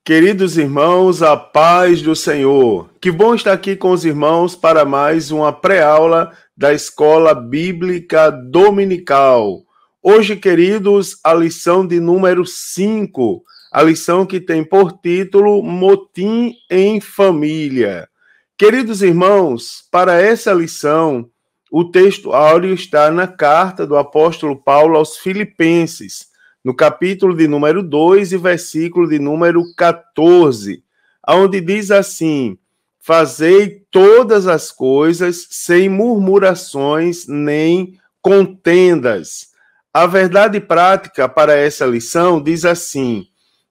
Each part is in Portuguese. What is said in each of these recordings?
Queridos irmãos, a paz do Senhor. Que bom estar aqui com os irmãos para mais uma pré-aula da Escola Bíblica Dominical. Hoje, queridos, a lição de número 5, a lição que tem por título Motim em Família. Queridos irmãos, para essa lição, o texto áureo está na carta do apóstolo Paulo aos Filipenses, no capítulo de número 2 e versículo de número 14, onde diz assim: fazei todas as coisas sem murmurações nem contendas. A verdade prática para essa lição diz assim: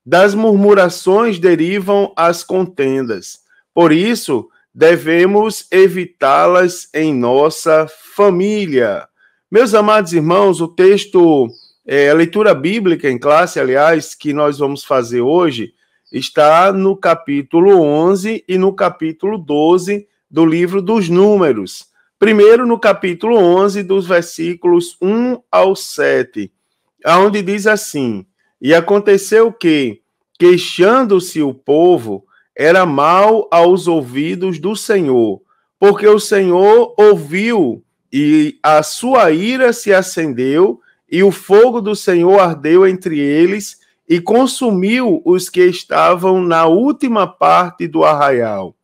das murmurações derivam as contendas. Por isso, devemos evitá-las em nossa família. Meus amados irmãos, o texto... a leitura bíblica em classe, aliás, que nós vamos fazer hoje, está no capítulo 11 e no capítulo 12 do livro dos Números. Primeiro, no capítulo 11, dos versículos 1 ao 7, onde diz assim: e aconteceu que, queixando-se o povo, era mal aos ouvidos do Senhor, porque o Senhor ouviu, e a sua ira se acendeu, e o fogo do Senhor ardeu entre eles e consumiu os que estavam na última parte do arraial.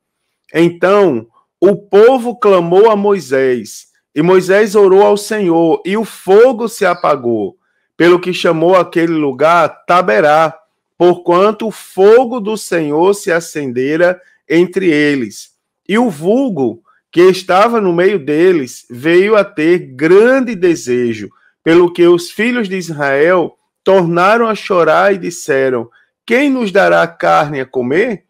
Então o povo clamou a Moisés, e Moisés orou ao Senhor, e o fogo se apagou, pelo que chamou aquele lugar Taberá, porquanto o fogo do Senhor se acendera entre eles. E o vulgo que estava no meio deles veio a ter grande desejo, pelo que os filhos de Israel tornaram a chorar e disseram: quem nos dará carne a comer?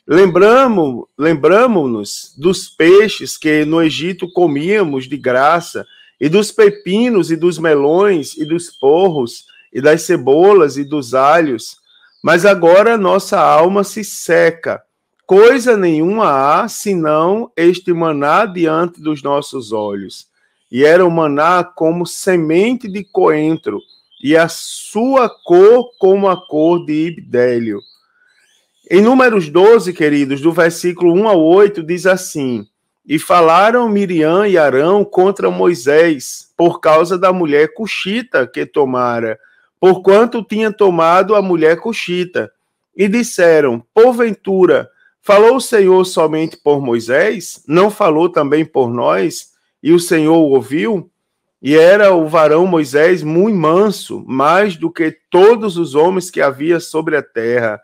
Lembramo-nos dos peixes que no Egito comíamos de graça, e dos pepinos, e dos melões, e dos porros, e das cebolas, e dos alhos. Mas agora nossa alma se seca. Coisa nenhuma há, senão este maná diante dos nossos olhos. E era o maná como semente de coentro, e a sua cor como a cor de bdelho. Em Números 12, queridos, do versículo 1 ao 8, diz assim: e falaram Miriam e Arão contra Moisés, por causa da mulher cuxita que tomara, porquanto tinha tomado a mulher cuxita. E disseram: porventura, falou o Senhor somente por Moisés? Não falou também por nós? E o Senhor o ouviu? E era o varão Moisés muito manso, mais do que todos os homens que havia sobre a terra.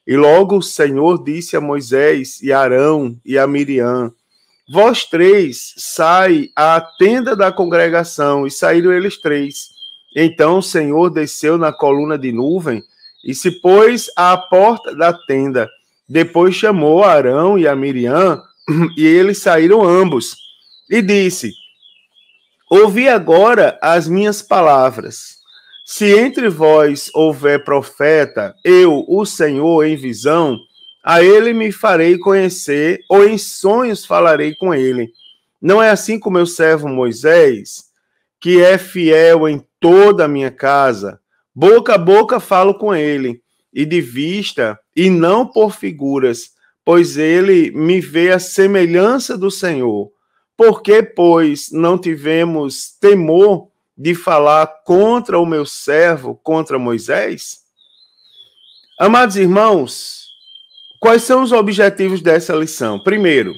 E logo o Senhor disse a Moisés e a Arão e a Miriam: vós três, sai à tenda da congregação. E saíram eles três. Então o Senhor desceu na coluna de nuvem e se pôs à porta da tenda. Depois chamou a Arão e a Miriam, e eles saíram ambos. E disse: ouvi agora as minhas palavras. Se entre vós houver profeta, eu, o Senhor, em visão, a ele me farei conhecer, ou em sonhos falarei com ele. Não é assim com meu servo Moisés, que é fiel em toda a minha casa? Boca a boca falo com ele, e de vista, e não por figuras, pois ele me vê a semelhança do Senhor. Por que, pois, não tivemos temor de falar contra o meu servo, contra Moisés? Amados irmãos, quais são os objetivos dessa lição? Primeiro,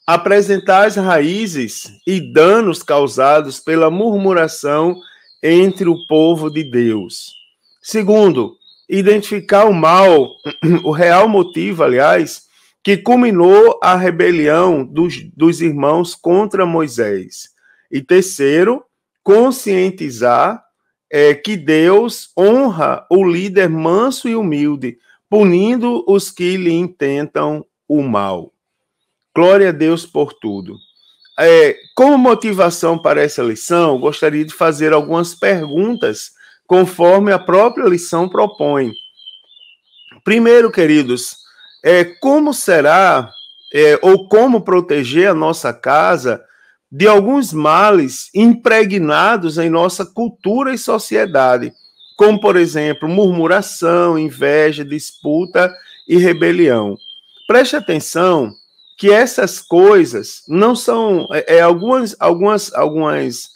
apresentar as raízes e danos causados pela murmuração entre o povo de Deus. Segundo, identificar o mal, o real motivo, aliás, que culminou a rebelião dos irmãos contra Moisés. E terceiro, conscientizar que Deus honra o líder manso e humilde, punindo os que lhe intentam o mal. Glória a Deus por tudo. Como motivação para essa lição, gostaria de fazer algumas perguntas, conforme a própria lição propõe. Primeiro, queridos, como será ou como proteger a nossa casa de alguns males impregnados em nossa cultura e sociedade, como, por exemplo, murmuração, inveja, disputa e rebelião. Preste atenção que essas coisas não são algumas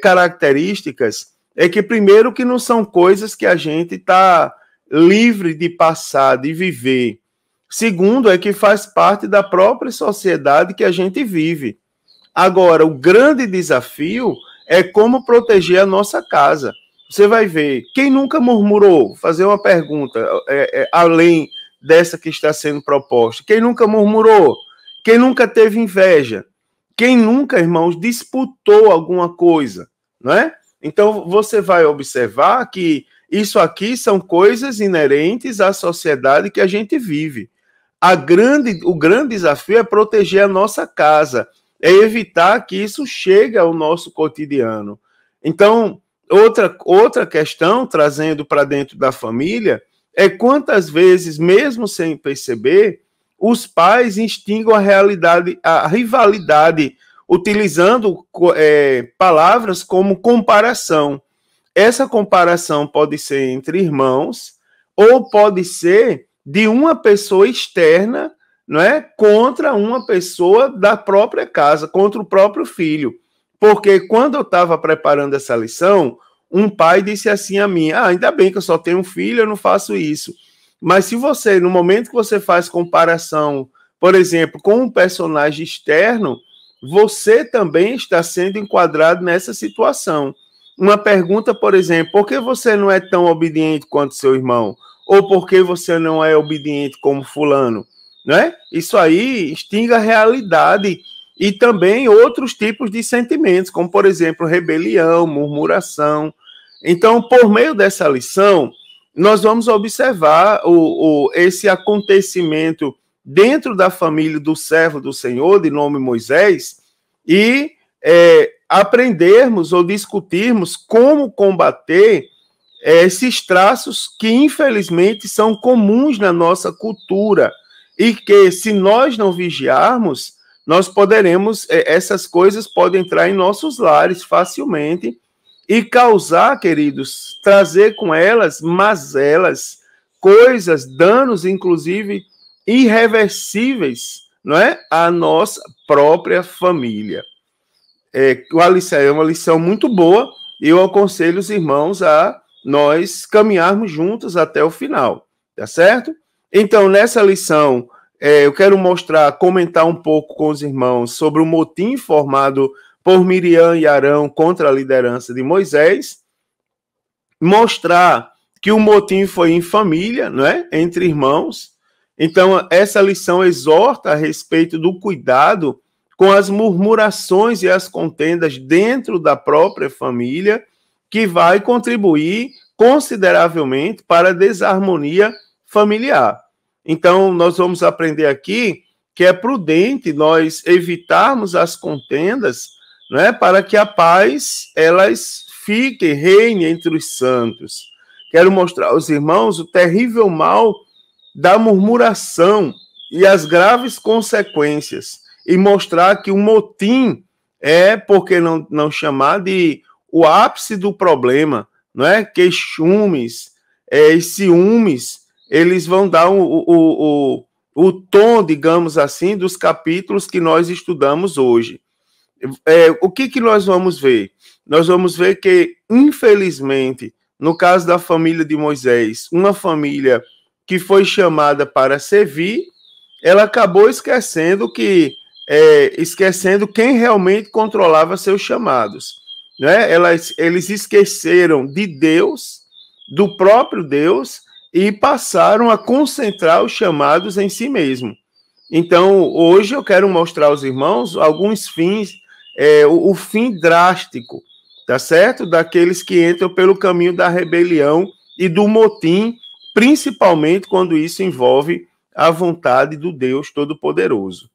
características que primeiro que não são coisas que a gente está livre de passar, de viver. Segundo, é que faz parte da própria sociedade que a gente vive. Agora, o grande desafio é como proteger a nossa casa. Você vai ver, quem nunca murmurou? Vou fazer uma pergunta, além dessa que está sendo proposta. Quem nunca murmurou? Quem nunca teve inveja? Quem nunca, irmãos, disputou alguma coisa? Não é? Então, você vai observar que isso aqui são coisas inerentes à sociedade que a gente vive. O grande desafio é proteger a nossa casa, é evitar que isso chegue ao nosso cotidiano. Então, outra questão, trazendo para dentro da família, é quantas vezes, mesmo sem perceber, os pais instigam a rivalidade, utilizando palavras como comparação. Essa comparação pode ser entre irmãos, ou pode ser de uma pessoa externa, não é, contra uma pessoa da própria casa, contra o próprio filho. Porque quando eu estava preparando essa lição, um pai disse assim a mim: ainda bem que eu só tenho um filho, eu não faço isso. Mas se você, no momento que você faz comparação, por exemplo, com um personagem externo, você também está sendo enquadrado nessa situação. Uma pergunta, por exemplo: por que você não é tão obediente quanto seu irmão? Ou por que você não é obediente como fulano? Não é? Isso aí extingue a realidade e também outros tipos de sentimentos, como, por exemplo, rebelião, murmuração. Então, por meio dessa lição, nós vamos observar esse acontecimento dentro da família do servo do Senhor, de nome Moisés, e aprendermos ou discutirmos como combater esses traços que, infelizmente, são comuns na nossa cultura e que, se nós não vigiarmos, nós poderemos, essas coisas podem entrar em nossos lares facilmente e causar, queridos, trazer com elas mazelas, coisas, danos, inclusive, irreversíveis, não é? À nossa própria família. É uma lição muito boa e eu aconselho os irmãos a nós caminharmos juntos até o final, tá certo? Então, nessa lição, eu quero comentar um pouco com os irmãos sobre o motim formado por Miriam e Arão contra a liderança de Moisés, mostrar que o motim foi em família, não é? Entre irmãos. Então, essa lição exorta a respeito do cuidado com as murmurações e as contendas dentro da própria família, que vai contribuir consideravelmente para a desarmonia familiar. Então, nós vamos aprender aqui que é prudente nós evitarmos as contendas, não é, para que a paz elas reine entre os santos. Quero mostrar aos irmãos o terrível mal da murmuração e as graves consequências, e mostrar que o motim por que não chamar de o ápice do problema, não é? Queixumes e ciúmes, eles vão dar o tom, digamos assim, dos capítulos que nós estudamos hoje. O que nós vamos ver? Nós vamos ver que, infelizmente, no caso da família de Moisés, uma família que foi chamada para servir, ela acabou esquecendo quem realmente controlava seus chamados. Né? Eles esqueceram de Deus, do próprio Deus, e passaram a concentrar os chamados em si mesmo. Então, hoje eu quero mostrar aos irmãos alguns fins, o fim drástico, tá certo? Daqueles que entram pelo caminho da rebelião e do motim, principalmente quando isso envolve a vontade do Deus Todo-Poderoso.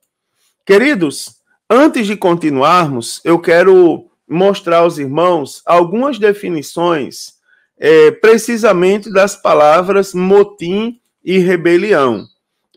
Queridos, antes de continuarmos, eu quero mostrar aos irmãos algumas definições precisamente das palavras motim e rebelião.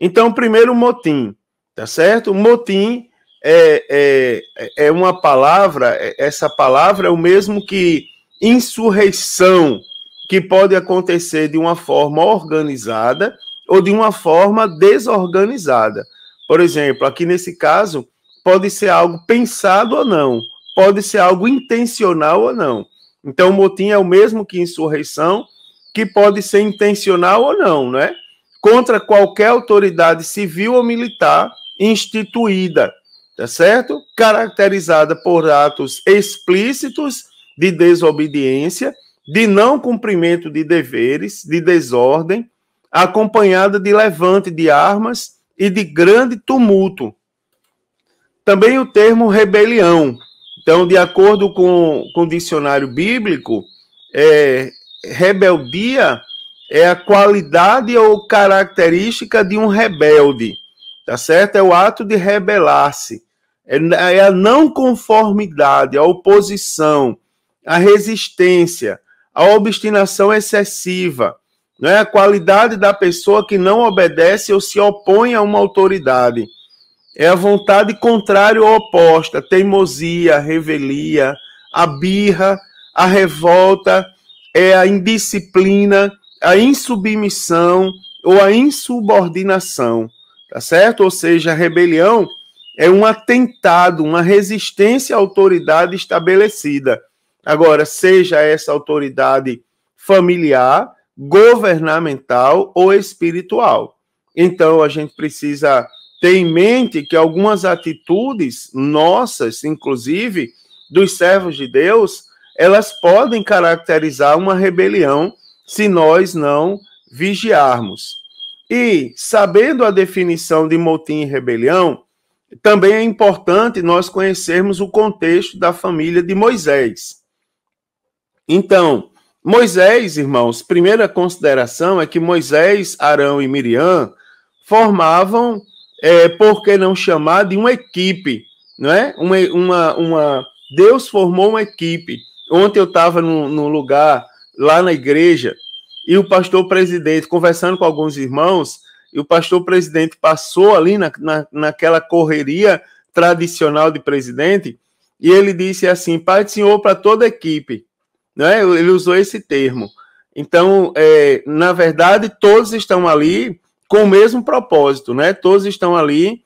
Então, primeiro, motim, tá certo? Motim é uma palavra, essa palavra é o mesmo que insurreição, que pode acontecer de uma forma organizada ou de uma forma desorganizada. Por exemplo, aqui nesse caso, pode ser algo pensado ou não, pode ser algo intencional ou não. Então, o motim é o mesmo que insurreição, que pode ser intencional ou não, né? Contra qualquer autoridade civil ou militar instituída, tá certo? Caracterizada por atos explícitos de desobediência, de não cumprimento de deveres, de desordem, acompanhada de levante de armas e de grande tumulto. Também o termo rebelião. Então, de acordo com o dicionário bíblico, rebeldia é a qualidade ou característica de um rebelde, tá certo? É o ato de rebelar-se, é a não conformidade, a oposição, a resistência, a obstinação excessiva, não é a qualidade da pessoa que não obedece ou se opõe a uma autoridade. É a vontade contrária ou oposta, a teimosia, a revelia, a birra, a revolta, é a indisciplina, a insubmissão ou a insubordinação, tá certo? Ou seja, a rebelião é um atentado, uma resistência à autoridade estabelecida. Agora, seja essa autoridade familiar, governamental ou espiritual. Então, a gente precisa ter em mente que algumas atitudes nossas, inclusive dos servos de Deus, elas podem caracterizar uma rebelião se nós não vigiarmos. E, sabendo a definição de motim e rebelião, também é importante nós conhecermos o contexto da família de Moisés. Então, Moisés, irmãos, primeira consideração é que Moisés, Arão e Miriam formavam, por que não chamar, de uma equipe, não é? Deus formou uma equipe. Ontem eu estava num lugar, lá na igreja, e o pastor presidente, conversando com alguns irmãos, e o pastor presidente passou ali naquela correria tradicional de presidente, e ele disse assim, Pai do Senhor para toda a equipe, não é? Ele usou esse termo. Então, na verdade, todos estão ali com o mesmo propósito, né? Todos estão ali,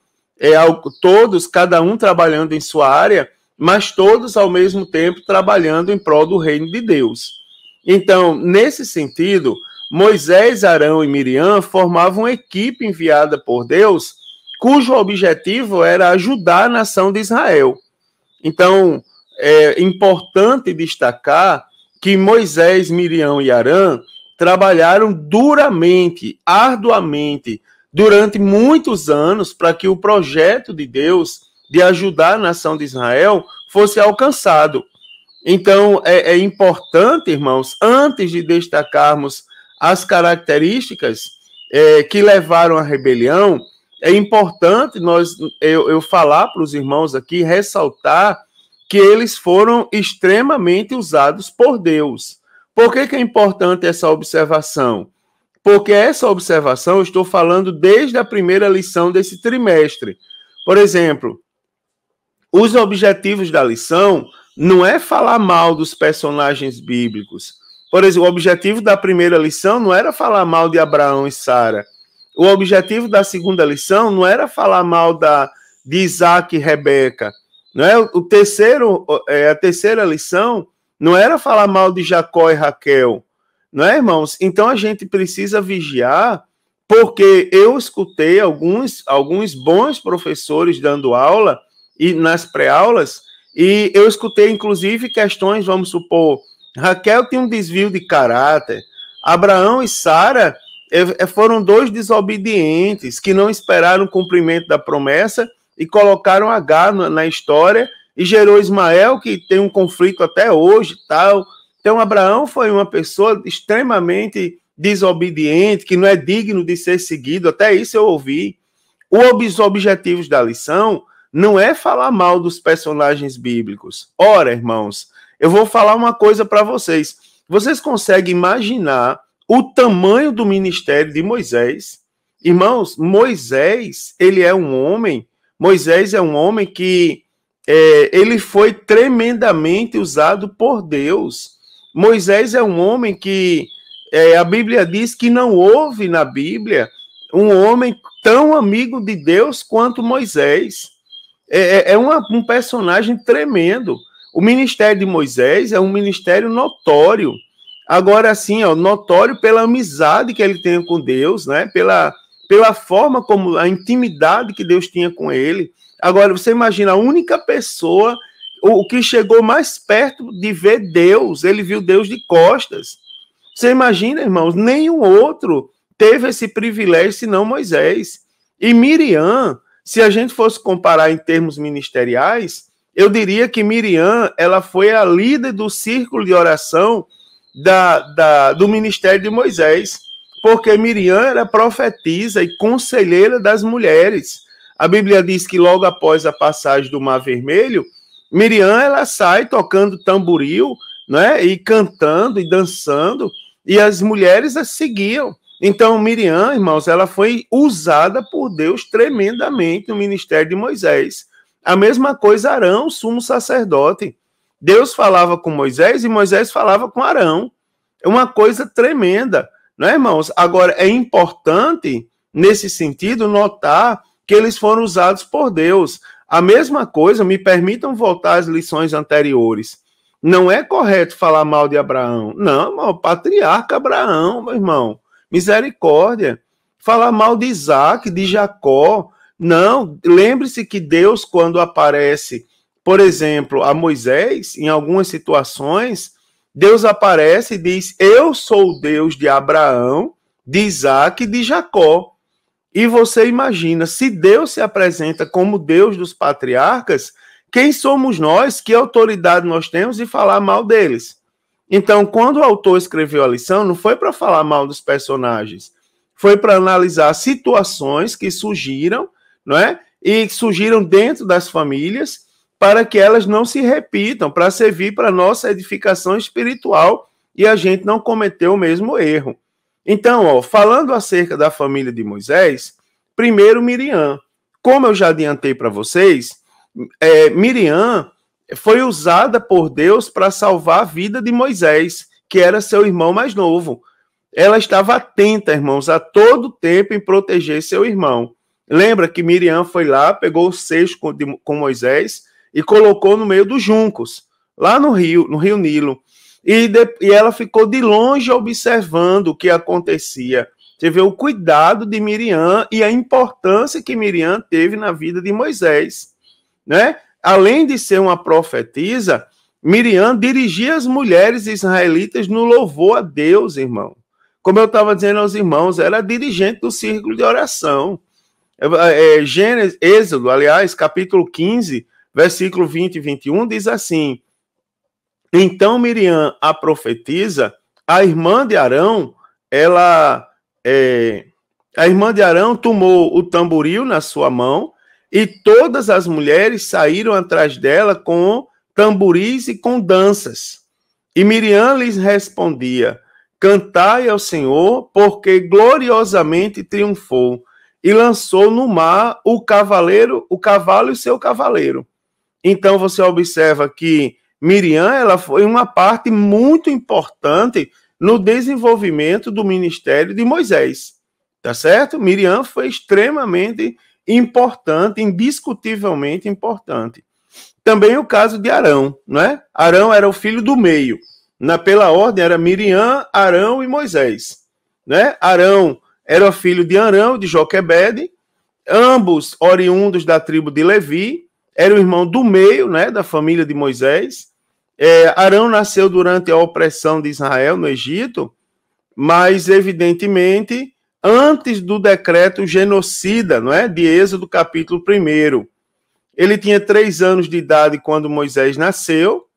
todos, cada um trabalhando em sua área, mas todos ao mesmo tempo trabalhando em prol do reino de Deus. Então, nesse sentido, Moisés, Arão e Miriam formavam uma equipe enviada por Deus, cujo objetivo era ajudar a nação de Israel. Então, é importante destacar que Moisés, Miriam e Arão trabalharam duramente, arduamente, durante muitos anos para que o projeto de Deus de ajudar a nação de Israel fosse alcançado. Então, é importante, irmãos, antes de destacarmos as características que levaram à rebelião, é importante eu falar para os irmãos aqui, ressaltar que eles foram extremamente usados por Deus. Por que é importante essa observação? Porque essa observação eu estou falando desde a primeira lição desse trimestre. Por exemplo, os objetivos da lição não é falar mal dos personagens bíblicos. Por exemplo, o objetivo da primeira lição não era falar mal de Abraão e Sara. O objetivo da segunda lição não era falar mal de Isaac e Rebeca. Não é? A terceira lição não era falar mal de Jacó e Raquel. Não é, irmãos? Então a gente precisa vigiar, porque eu escutei alguns bons professores dando aula, e nas pré-aulas, e eu escutei, inclusive, questões, vamos supor, Raquel tinha um desvio de caráter, Abraão e Sara foram dois desobedientes, que não esperaram o cumprimento da promessa e colocaram Agar na história, e gerou Ismael, que tem um conflito até hoje, tal. Então, Abraão foi uma pessoa extremamente desobediente, que não é digno de ser seguido, até isso eu ouvi. Os objetivos da lição não é falar mal dos personagens bíblicos. Ora, irmãos, eu vou falar uma coisa para vocês. Vocês conseguem imaginar o tamanho do ministério de Moisés? Irmãos, Moisés, ele é um homem, Moisés é um homem que ele foi tremendamente usado por Deus. Moisés é um homem que a Bíblia diz que não houve na Bíblia um homem tão amigo de Deus quanto Moisés. Um personagem tremendo. O ministério de Moisés é um ministério notório. Agora, assim, ó, notório pela amizade que ele tem com Deus, né? Pela forma como a intimidade que Deus tinha com ele. Agora, você imagina, a única pessoa, o que chegou mais perto de ver Deus, ele viu Deus de costas. Você imagina, irmãos, nenhum outro teve esse privilégio senão Moisés. E Miriam, se a gente fosse comparar em termos ministeriais, eu diria que Miriam, ela foi a líder do círculo de oração do ministério de Moisés, porque Miriam era profetisa e conselheira das mulheres. A Bíblia diz que logo após a passagem do Mar Vermelho, Miriam, ela sai tocando tamboril, né, e cantando e dançando, e as mulheres a seguiam. Então, Miriam, irmãos, ela foi usada por Deus tremendamente no ministério de Moisés. A mesma coisa Arão, sumo sacerdote. Deus falava com Moisés e Moisés falava com Arão. É uma coisa tremenda, não é, irmãos? Agora, é importante, nesse sentido, notar que eles foram usados por Deus. A mesma coisa, me permitam voltar às lições anteriores. Não é correto falar mal de Abraão. Não, o patriarca Abraão, meu irmão. Misericórdia. Falar mal de Isaac, de Jacó. Não, lembre-se que Deus, quando aparece, por exemplo, a Moisés, em algumas situações, Deus aparece e diz: eu sou o Deus de Abraão, de Isaac e de Jacó. E você imagina, se Deus se apresenta como Deus dos patriarcas, quem somos nós, que autoridade nós temos de falar mal deles? Então, quando o autor escreveu a lição, não foi para falar mal dos personagens, foi para analisar situações que surgiram, não é? E surgiram dentro das famílias, para que elas não se repitam, para servir para a nossa edificação espiritual e a gente não cometer o mesmo erro. Então, ó, falando acerca da família de Moisés, primeiro Miriam. Como eu já adiantei para vocês, Miriam foi usada por Deus para salvar a vida de Moisés, que era seu irmão mais novo. Ela estava atenta, irmãos, a todo tempo em proteger seu irmão. Lembra que Miriam foi lá, pegou o cesto com Moisés e colocou no meio dos juncos, lá no rio Nilo. E ela ficou de longe observando o que acontecia. Você vê o cuidado de Miriam e a importância que Miriam teve na vida de Moisés, né? Além de ser uma profetisa, Miriam dirigia as mulheres israelitas no louvor a Deus, irmão. Como eu estava dizendo aos irmãos, era dirigente do círculo de oração. Êxodo, aliás, capítulo 15, versículo 20 e 21, diz assim: então Miriam, a profetisa, a irmã de Arão, a irmã de Arão tomou o tamboril na sua mão e todas as mulheres saíram atrás dela com tamboris e com danças. E Miriam lhes respondia: cantai ao Senhor, porque gloriosamente triunfou, e lançou no mar o cavalo e o seu cavaleiro. Então você observa que Miriam, ela foi uma parte muito importante no desenvolvimento do ministério de Moisés, tá certo? Miriam foi extremamente importante, indiscutivelmente importante. Também o caso de Arão, né? Arão era o filho do meio. Pela ordem era Miriam, Arão e Moisés, né? Arão era o filho de Arão, de Joquebede, ambos oriundos da tribo de Levi, era o irmão do meio, né, da família de Moisés. Arão nasceu durante a opressão de Israel no Egito, mas, evidentemente, antes do decreto genocida, não é, de Êxodo, capítulo 1. Ele tinha 3 anos de idade quando Moisés nasceu,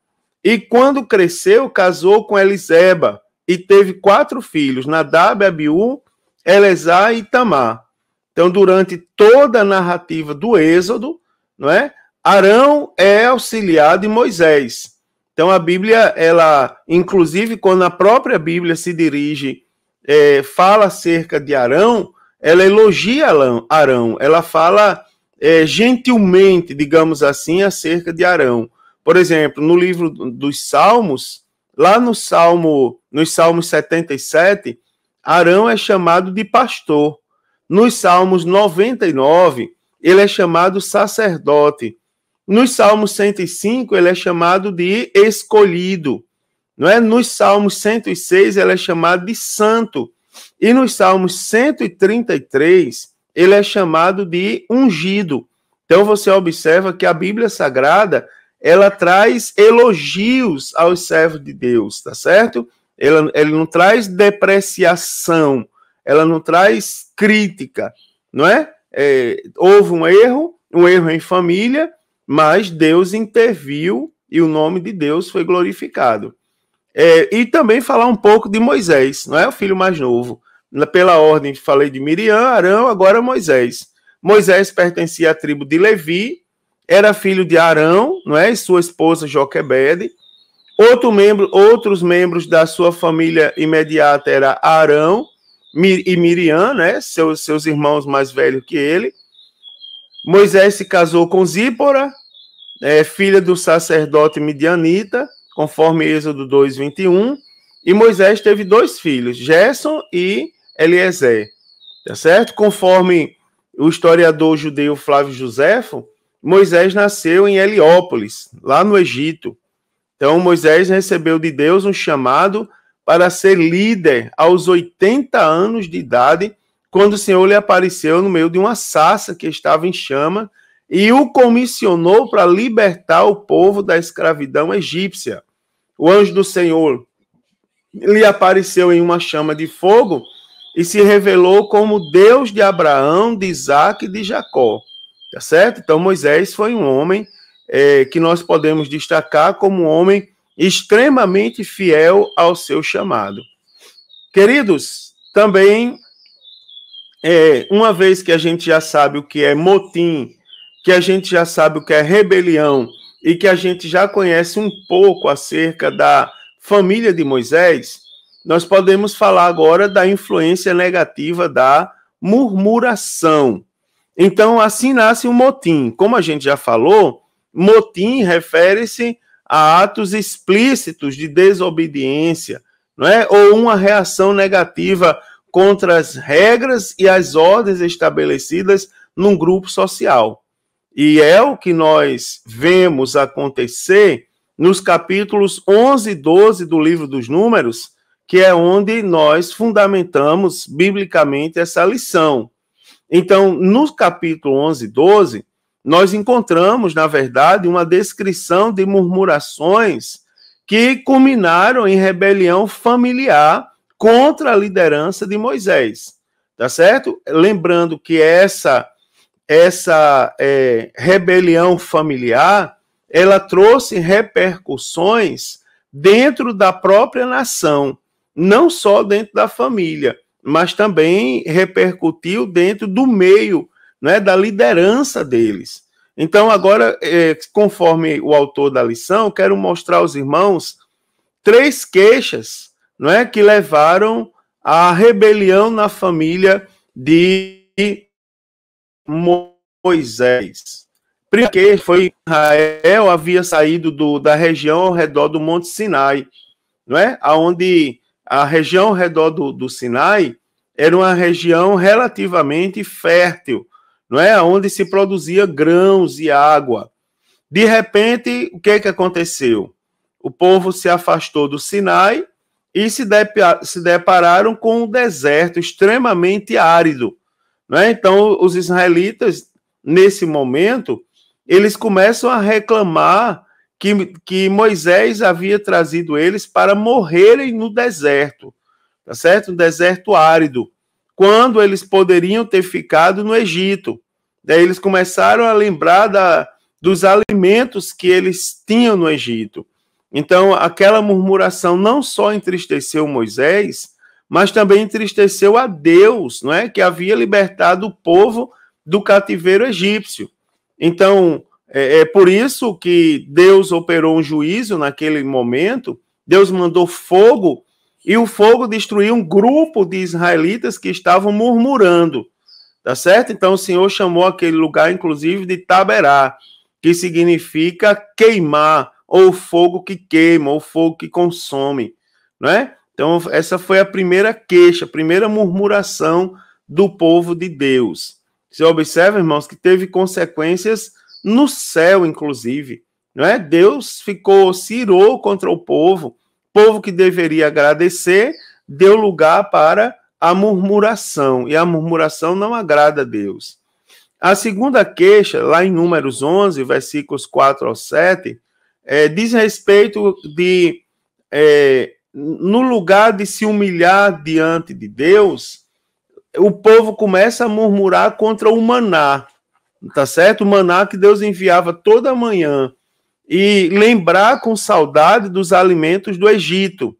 e quando cresceu, casou com Eliseba, e teve 4 filhos, Nadab, Abiú, Elezar e Itamar. Então, durante toda a narrativa do Êxodo, não é, Arão é auxiliar de Moisés. Então, a Bíblia, ela, inclusive, quando a própria Bíblia se dirige, fala acerca de Arão, ela elogia Arão, ela fala gentilmente, digamos assim, acerca de Arão. Por exemplo, no livro dos Salmos, lá nos Salmos 77, Arão é chamado de pastor. Nos Salmos 99, ele é chamado sacerdote. Nos Salmos 105, ele é chamado de escolhido. Não é? Nos Salmos 106, ele é chamado de santo. E nos Salmos 133, ele é chamado de ungido. Então, você observa que a Bíblia Sagrada, ela traz elogios aos servos de Deus, tá certo? Ela não traz depreciação, ela não traz crítica, não é? Houve um erro em família, mas Deus interviu e o nome de Deus foi glorificado. E também falar um pouco de Moisés, não é? O filho mais novo. Pela ordem, falei de Miriam, Arão, agora Moisés. Moisés pertencia à tribo de Levi, era filho de Arão, não é? E sua esposa Joquebede. Outros membros da sua família imediata era Arão e Miriam, né? Seus irmãos mais velhos que ele. Moisés se casou com Zípora, filha do sacerdote midianita, conforme Êxodo 2:21, e Moisés teve 2 filhos, Gerson e Eliezer, tá certo? Conforme o historiador judeu Flávio Joséfo, Moisés nasceu em Heliópolis, lá no Egito. Então, Moisés recebeu de Deus um chamado para ser líder aos 80 anos de idade, quando o Senhor lhe apareceu no meio de uma sarça que estava em chama e o comissionou para libertar o povo da escravidão egípcia. O anjo do Senhor lhe apareceu em uma chama de fogo e se revelou como Deus de Abraão, de Isaque e de Jacó. Tá certo? Então, Moisés foi um homem que nós podemos destacar como um homem extremamente fiel ao seu chamado. Queridos, também, uma vez que a gente já sabe o que é motim, que a gente já sabe o que é rebelião e que a gente já conhece um pouco acerca da família de Moisés, nós podemos falar agora da influência negativa da murmuração. Então, assim nasce o motim. Como a gente já falou, motim refere-se a atos explícitos de desobediência, não é? Ou uma reação negativa contra as regras e as ordens estabelecidas num grupo social. E é o que nós vemos acontecer nos capítulos 11 e 12 do livro dos Números, que é onde nós fundamentamos biblicamente essa lição. Então, no capítulo 11 e 12, nós encontramos, na verdade, uma descrição de murmurações que culminaram em rebelião familiar contra a liderança de Moisés, tá certo? Lembrando que essa rebelião familiar, ela trouxe repercussões dentro da própria nação, não só dentro da família, mas também repercutiu dentro do meio, né, da liderança deles. Então, agora, conforme o autor da lição, quero mostrar aos irmãos 3 queixas, não é, que levaram à rebelião na família de Moisés. Primeiro que foi Israel havia saído da região ao redor do Monte Sinai, não é? Onde a região ao redor do Sinai era uma região relativamente fértil, não é? Onde se produzia grãos e água. De repente, o que aconteceu? O povo se afastou do Sinai e se depararam com um deserto extremamente árido, não é? Então, os israelitas, nesse momento, eles começam a reclamar que Moisés havia trazido eles para morrerem no deserto, tá certo? Um deserto árido, quando eles poderiam ter ficado no Egito. Daí eles começaram a lembrar dos alimentos que eles tinham no Egito. Então, aquela murmuração não só entristeceu Moisés, mas também entristeceu a Deus, não é? Que havia libertado o povo do cativeiro egípcio. Então, é por isso que Deus operou um juízo naquele momento. Deus mandou fogo, e o fogo destruiu um grupo de israelitas que estavam murmurando, tá certo? Então, o Senhor chamou aquele lugar, inclusive, de Taberá, que significa queimar, ou fogo que queima, ou fogo que consome, não é? Então, essa foi a primeira queixa, a primeira murmuração do povo de Deus. Você observa, irmãos, que teve consequências no céu, inclusive, não é? Deus se irou contra o povo que deveria agradecer, deu lugar para a murmuração, e a murmuração não agrada a Deus. A segunda queixa, lá em Números 11, versículos 4 ao 7, diz respeito de, no lugar de se humilhar diante de Deus, o povo começa a murmurar contra o maná, tá certo? O maná que Deus enviava toda manhã, e lembrar com saudade dos alimentos do Egito.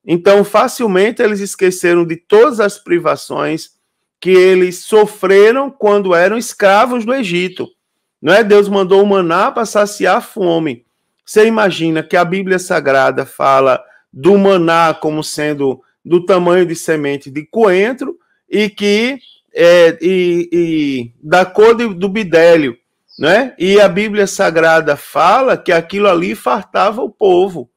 Então, facilmente eles esqueceram de todas as privações que eles sofreram quando eram escravos do Egito. Não é? Deus mandou o maná para saciar a fome. Você imagina que a Bíblia Sagrada fala do maná como sendo do tamanho de semente de coentro e que da cor do bidélio, né? E a Bíblia Sagrada fala que aquilo ali fartava o povo.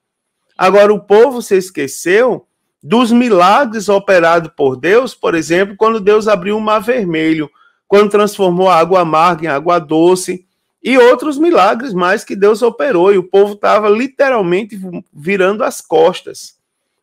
Agora, o povo se esqueceu dos milagres operados por Deus, por exemplo, quando Deus abriu o Mar Vermelho, quando transformou a água amarga em água doce, e outros milagres mais que Deus operou, e o povo estava literalmente virando as costas.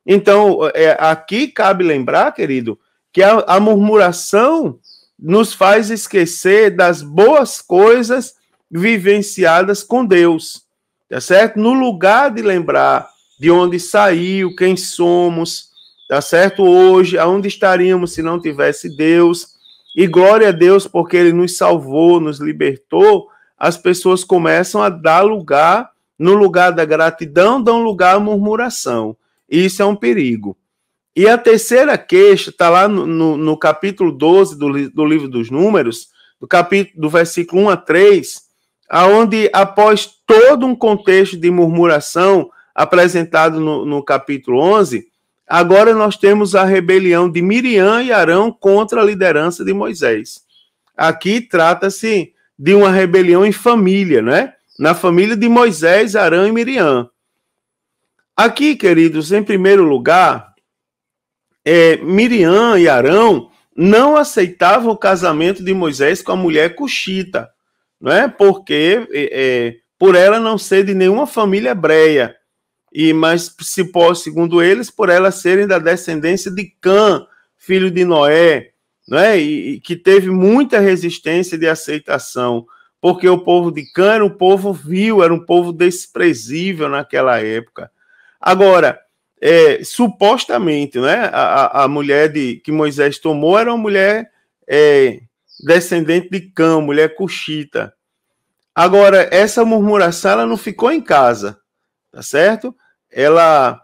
Então, aqui cabe lembrar, querido, que a murmuração nos faz esquecer das boas coisas vivenciadas com Deus, tá certo? No lugar de lembrar de onde saiu, quem somos, tá certo? Hoje, aonde estaríamos se não tivesse Deus? E glória a Deus porque Ele nos salvou, nos libertou. As pessoas começam a dar lugar, no lugar da gratidão, dão lugar à murmuração. E isso é um perigo. E a terceira queixa está lá no capítulo 12 do livro dos Números, do versículo 1 a 3, aonde, após todo um contexto de murmuração apresentado no capítulo 11, agora nós temos a rebelião de Miriam e Arão contra a liderança de Moisés. Aqui trata-se de uma rebelião em família, né? Na família de Moisés, Arão e Miriam. Aqui, queridos, em primeiro lugar, Miriam e Arão não aceitavam o casamento de Moisés com a mulher cuxita, não é? Porque por ela não ser de nenhuma família hebreia, mas segundo eles, por elas serem da descendência de Cã, filho de Noé, não é? E que teve muita resistência de aceitação, porque o povo de Cã era um povo vil, era um povo desprezível naquela época. Agora, supostamente, né, a mulher que Moisés tomou era uma mulher descendente de Cã, mulher cuxita. Agora, essa murmuração ela não ficou em casa, tá certo? Ela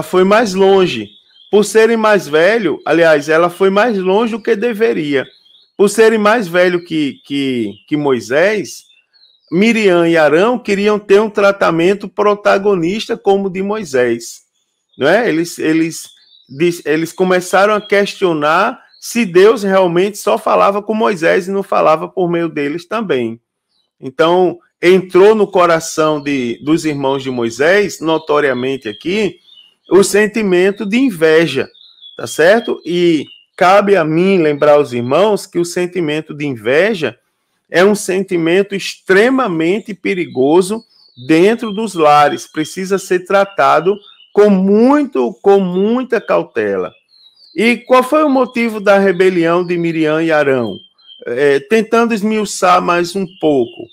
foi mais longe. Por serem mais velho, aliás, ela foi mais longe do que deveria. Por serem mais velho que Moisés, Miriam e Arão queriam ter um tratamento protagonista como o de Moisés, não é? Eles começaram a questionar se Deus realmente só falava com Moisés e não falava por meio deles também. Então, entrou no coração dos irmãos de Moisés, notoriamente aqui, o sentimento de inveja, tá certo? E cabe a mim lembrar aos irmãos que o sentimento de inveja é um sentimento extremamente perigoso dentro dos lares, precisa ser tratado com muita cautela. E qual foi o motivo da rebelião de Miriam e Arão? Tentando esmiuçar mais um pouco.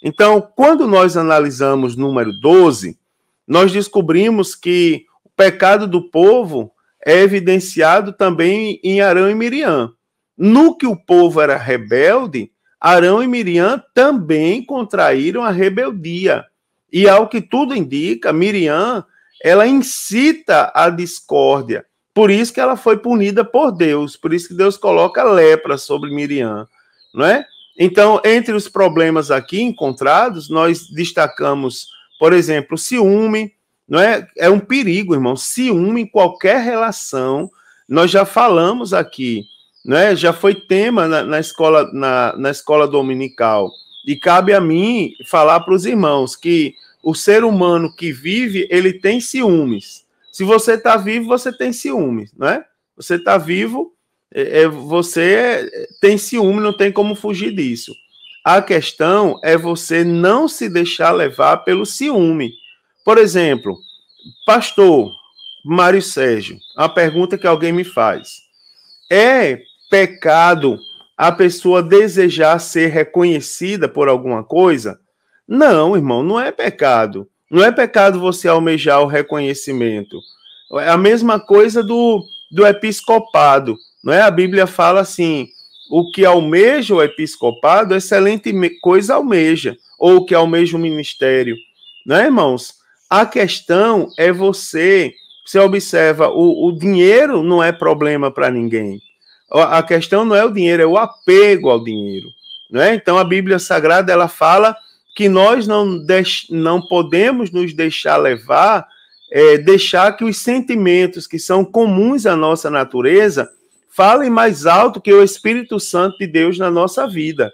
Então, quando nós analisamos número 12, nós descobrimos que o pecado do povo é evidenciado também em Arão e Miriam. No que o povo era rebelde, Arão e Miriam também contraíram a rebeldia. E, ao que tudo indica, Miriam, ela incita a discórdia. Por isso que ela foi punida por Deus. Por isso que Deus coloca lepra sobre Miriam, não é? Então, entre os problemas aqui encontrados, nós destacamos, por exemplo, ciúme, não é? É um perigo, irmão. Ciúme em qualquer relação. Nós já falamos aqui, não é? Já foi tema na escola dominical. E cabe a mim falar para os irmãos que o ser humano que vive, ele tem ciúmes. Se você está vivo, você tem ciúmes, não é? Você está vivo, Você tem ciúme, não tem como fugir disso. A questão é você não se deixar levar pelo ciúme. Por exemplo, pastor Mário Sérgio, a pergunta que alguém me faz: é pecado a pessoa desejar ser reconhecida por alguma coisa? Não, irmão, não é pecado. Não é pecado você almejar o reconhecimento. É a mesma coisa do episcopado, não é? A Bíblia fala assim: o que almeja o episcopado, excelente coisa almeja, ou o que almeja o ministério, não é, irmãos? A questão é você observa, o dinheiro não é problema para ninguém. A questão não é o dinheiro, é o apego ao dinheiro, não é? Então a Bíblia Sagrada, ela fala que nós não podemos nos deixar levar, deixar que os sentimentos que são comuns à nossa natureza falem mais alto que o Espírito Santo de Deus na nossa vida.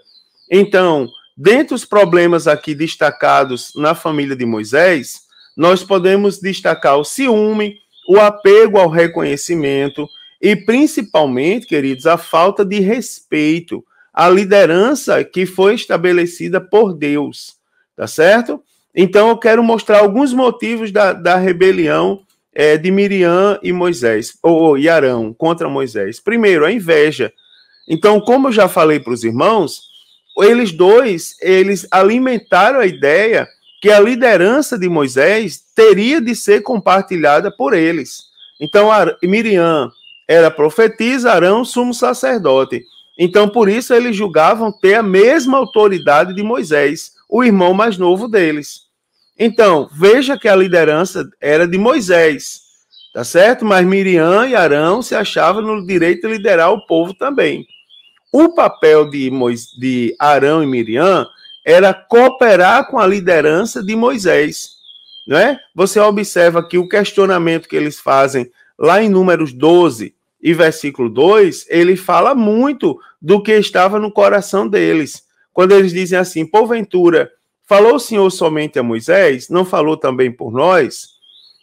Então, dentre os problemas aqui destacados na família de Moisés, nós podemos destacar o ciúme, o apego ao reconhecimento e, principalmente, queridos, a falta de respeito à liderança que foi estabelecida por Deus, tá certo? Então, eu quero mostrar alguns motivos da rebelião de Miriam e Moisés, e Arão contra Moisés. Primeiro, a inveja. Então, como eu já falei para os irmãos, eles dois, eles alimentaram a ideia que a liderança de Moisés teria de ser compartilhada por eles. Então, Miriam era profetisa, Arão, sumo sacerdote. Então, por isso, eles julgavam ter a mesma autoridade de Moisés, o irmão mais novo deles. Então, veja que a liderança era de Moisés, tá certo? Mas Miriam e Arão se achavam no direito de liderar o povo também. O papel de Arão e Miriam era cooperar com a liderança de Moisés, não é? Você observa que o questionamento que eles fazem lá em Números 12 e versículo 2, ele fala muito do que estava no coração deles. Quando eles dizem assim: porventura, falou o Senhor somente a Moisés? Não falou também por nós?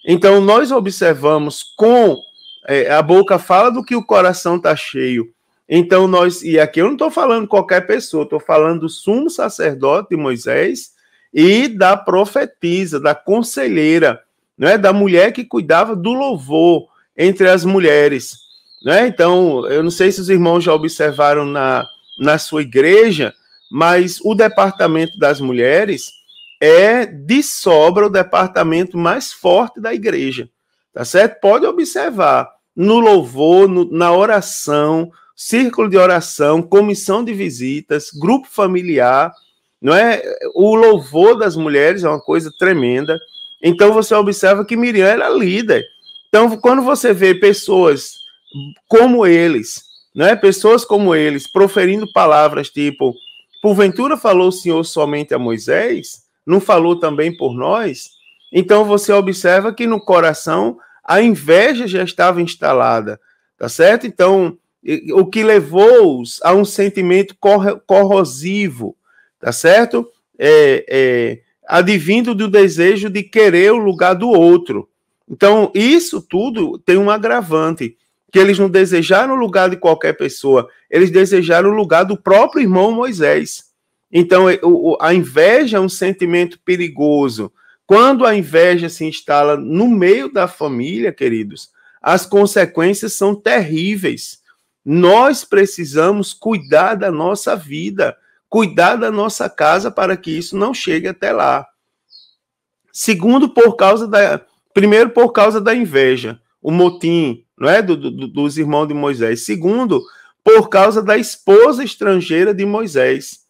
Então, nós observamos a boca fala do que o coração está cheio. Então, e aqui eu não estou falando qualquer pessoa, estou falando do sumo sacerdote de Moisés e da profetisa, da conselheira, não é? Da mulher que cuidava do louvor entre as mulheres, não é? Então, eu não sei se os irmãos já observaram na sua igreja, mas o departamento das mulheres é de sobra o departamento mais forte da igreja, tá certo? Pode observar, no louvor, na oração, círculo de oração, comissão de visitas, grupo familiar, não é? O louvor das mulheres é uma coisa tremenda. Então você observa que Miriam era líder. Então, quando você vê pessoas como eles, não é? Pessoas como eles proferindo palavras tipo: porventura falou o Senhor somente a Moisés? Não falou também por nós? Então você observa que no coração a inveja já estava instalada, tá certo? Então, o que levou-os a um sentimento corrosivo, tá certo? Advindo do desejo de querer o lugar do outro. Então, isso tudo tem um agravante, que eles não desejaram o lugar de qualquer pessoa, eles desejaram o lugar do próprio irmão Moisés. Então, a inveja é um sentimento perigoso. Quando a inveja se instala no meio da família, queridos, as consequências são terríveis. Nós precisamos cuidar da nossa vida, cuidar da nossa casa para que isso não chegue até lá. Segundo, primeiro, por causa da inveja, o motim, não é, dos irmãos de Moisés. Segundo, por causa da esposa estrangeira de Moisés.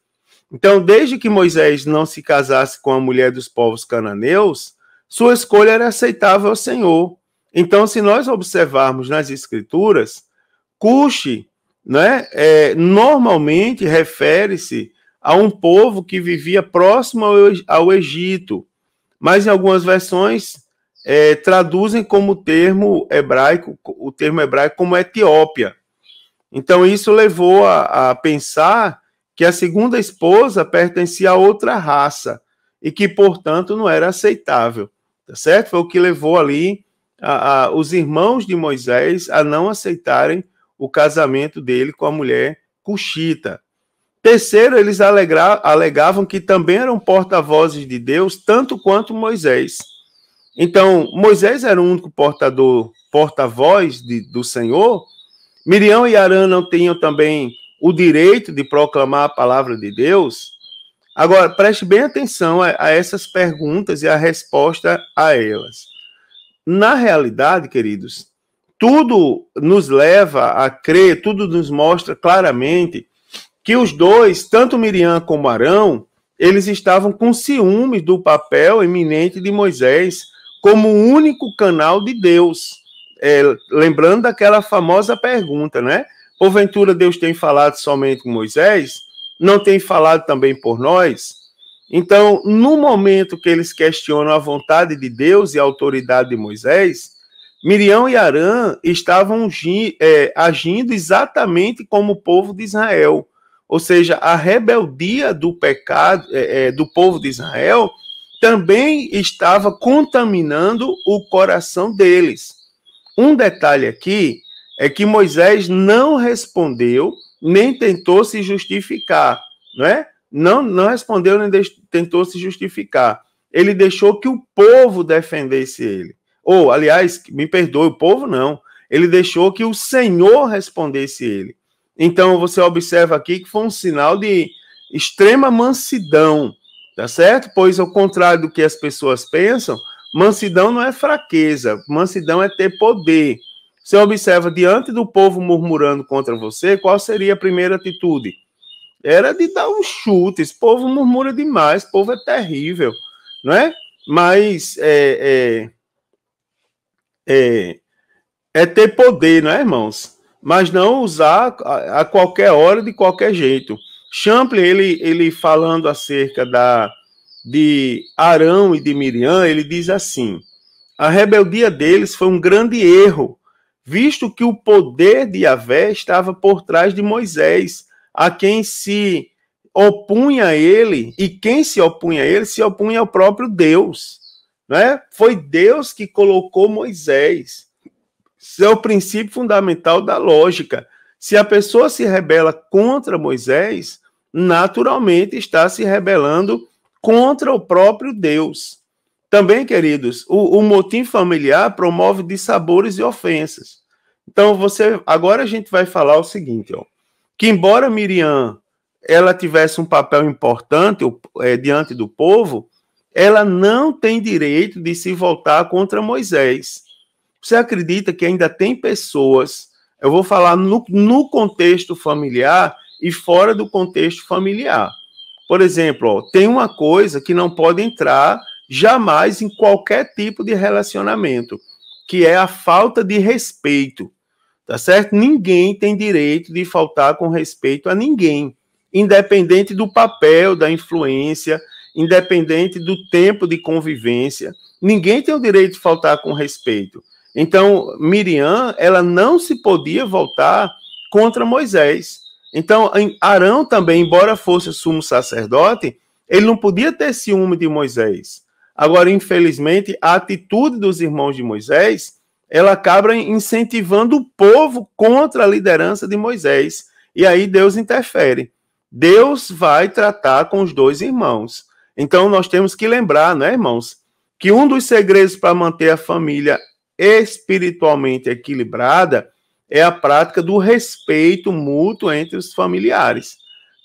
Então, desde que Moisés não se casasse com a mulher dos povos cananeus, sua escolha era aceitável ao Senhor. Então, se nós observarmos nas Escrituras, Cuxi, né, normalmente refere-se a um povo que vivia próximo ao Egito, mas em algumas versões traduzem como termo hebraico como Etiópia. Então isso levou a pensar que a segunda esposa pertencia a outra raça e que, portanto, não era aceitável, tá certo? Foi o que levou ali os irmãos de Moisés a não aceitarem o casamento dele com a mulher cuxita. Terceiro, eles alegavam que também eram porta-vozes de Deus, tanto quanto Moisés. Então, Moisés era o único porta-voz do Senhor. Miriam e Arã não tinham também o direito de proclamar a palavra de Deus. Agora, preste bem atenção a essas perguntas e a resposta a elas. Na realidade, queridos, tudo nos leva a crer, tudo nos mostra claramente que os dois, tanto Miriam como Arão, eles estavam com ciúmes do papel eminente de Moisés como o único canal de Deus. Lembrando daquela famosa pergunta, né? Porventura Deus tem falado somente com Moisés? Não tem falado também por nós? Então, no momento que eles questionam a vontade de Deus e a autoridade de Moisés, Miriam e Arã estavam agindo exatamente como o povo de Israel. Ou seja, a rebeldia do pecado do povo de Israel também estava contaminando o coração deles. Um detalhe aqui é que Moisés não respondeu, nem tentou se justificar, não é? Não respondeu, nem tentou se justificar. Ele deixou que o povo defendesse ele. Ou, aliás, me perdoe, o povo não. Ele deixou que o Senhor respondesse ele. Então, você observa aqui que foi um sinal de extrema mansidão, tá certo? Pois, ao contrário do que as pessoas pensam, mansidão não é fraqueza, mansidão é ter poder. Você observa, diante do povo murmurando contra você, qual seria a primeira atitude? Era de dar um chute. Esse povo murmura demais, esse povo é terrível, não é? Mas é ter poder, não é, irmãos? Mas não usar a qualquer hora, de qualquer jeito. Champlin, ele falando acerca de Arão e de Miriam, ele diz assim: a rebeldia deles foi um grande erro, visto que o poder de Yahvé estava por trás de Moisés, a quem se opunha a ele, e quem se opunha a ele se opunha ao próprio Deus, né? Foi Deus que colocou Moisés. Isso é o princípio fundamental da lógica. Se a pessoa se rebela contra Moisés, naturalmente está se rebelando contra o próprio Deus. Também, queridos, o motim familiar promove dissabores e ofensas. Então, agora a gente vai falar o seguinte, ó, que embora Miriam ela tivesse um papel importante diante do povo, ela não tem direito de se voltar contra Moisés. Você acredita que ainda tem pessoas, eu vou falar no contexto familiar e fora do contexto familiar. Por exemplo, ó, tem uma coisa que não pode entrar jamais em qualquer tipo de relacionamento, que é a falta de respeito, tá certo? Ninguém tem direito de faltar com respeito a ninguém, independente do papel, da influência, independente do tempo de convivência. Ninguém tem o direito de faltar com respeito. Então, Miriam, ela não se podia voltar contra Moisés. Então, Arão também, embora fosse sumo sacerdote, ele não podia ter ciúme de Moisés. Agora, infelizmente, a atitude dos irmãos de Moisés, ela acaba incentivando o povo contra a liderança de Moisés. E aí Deus interfere. Deus vai tratar com os dois irmãos. Então, nós temos que lembrar, né, irmãos, que um dos segredos para manter a família espiritualmente equilibrada é a prática do respeito mútuo entre os familiares.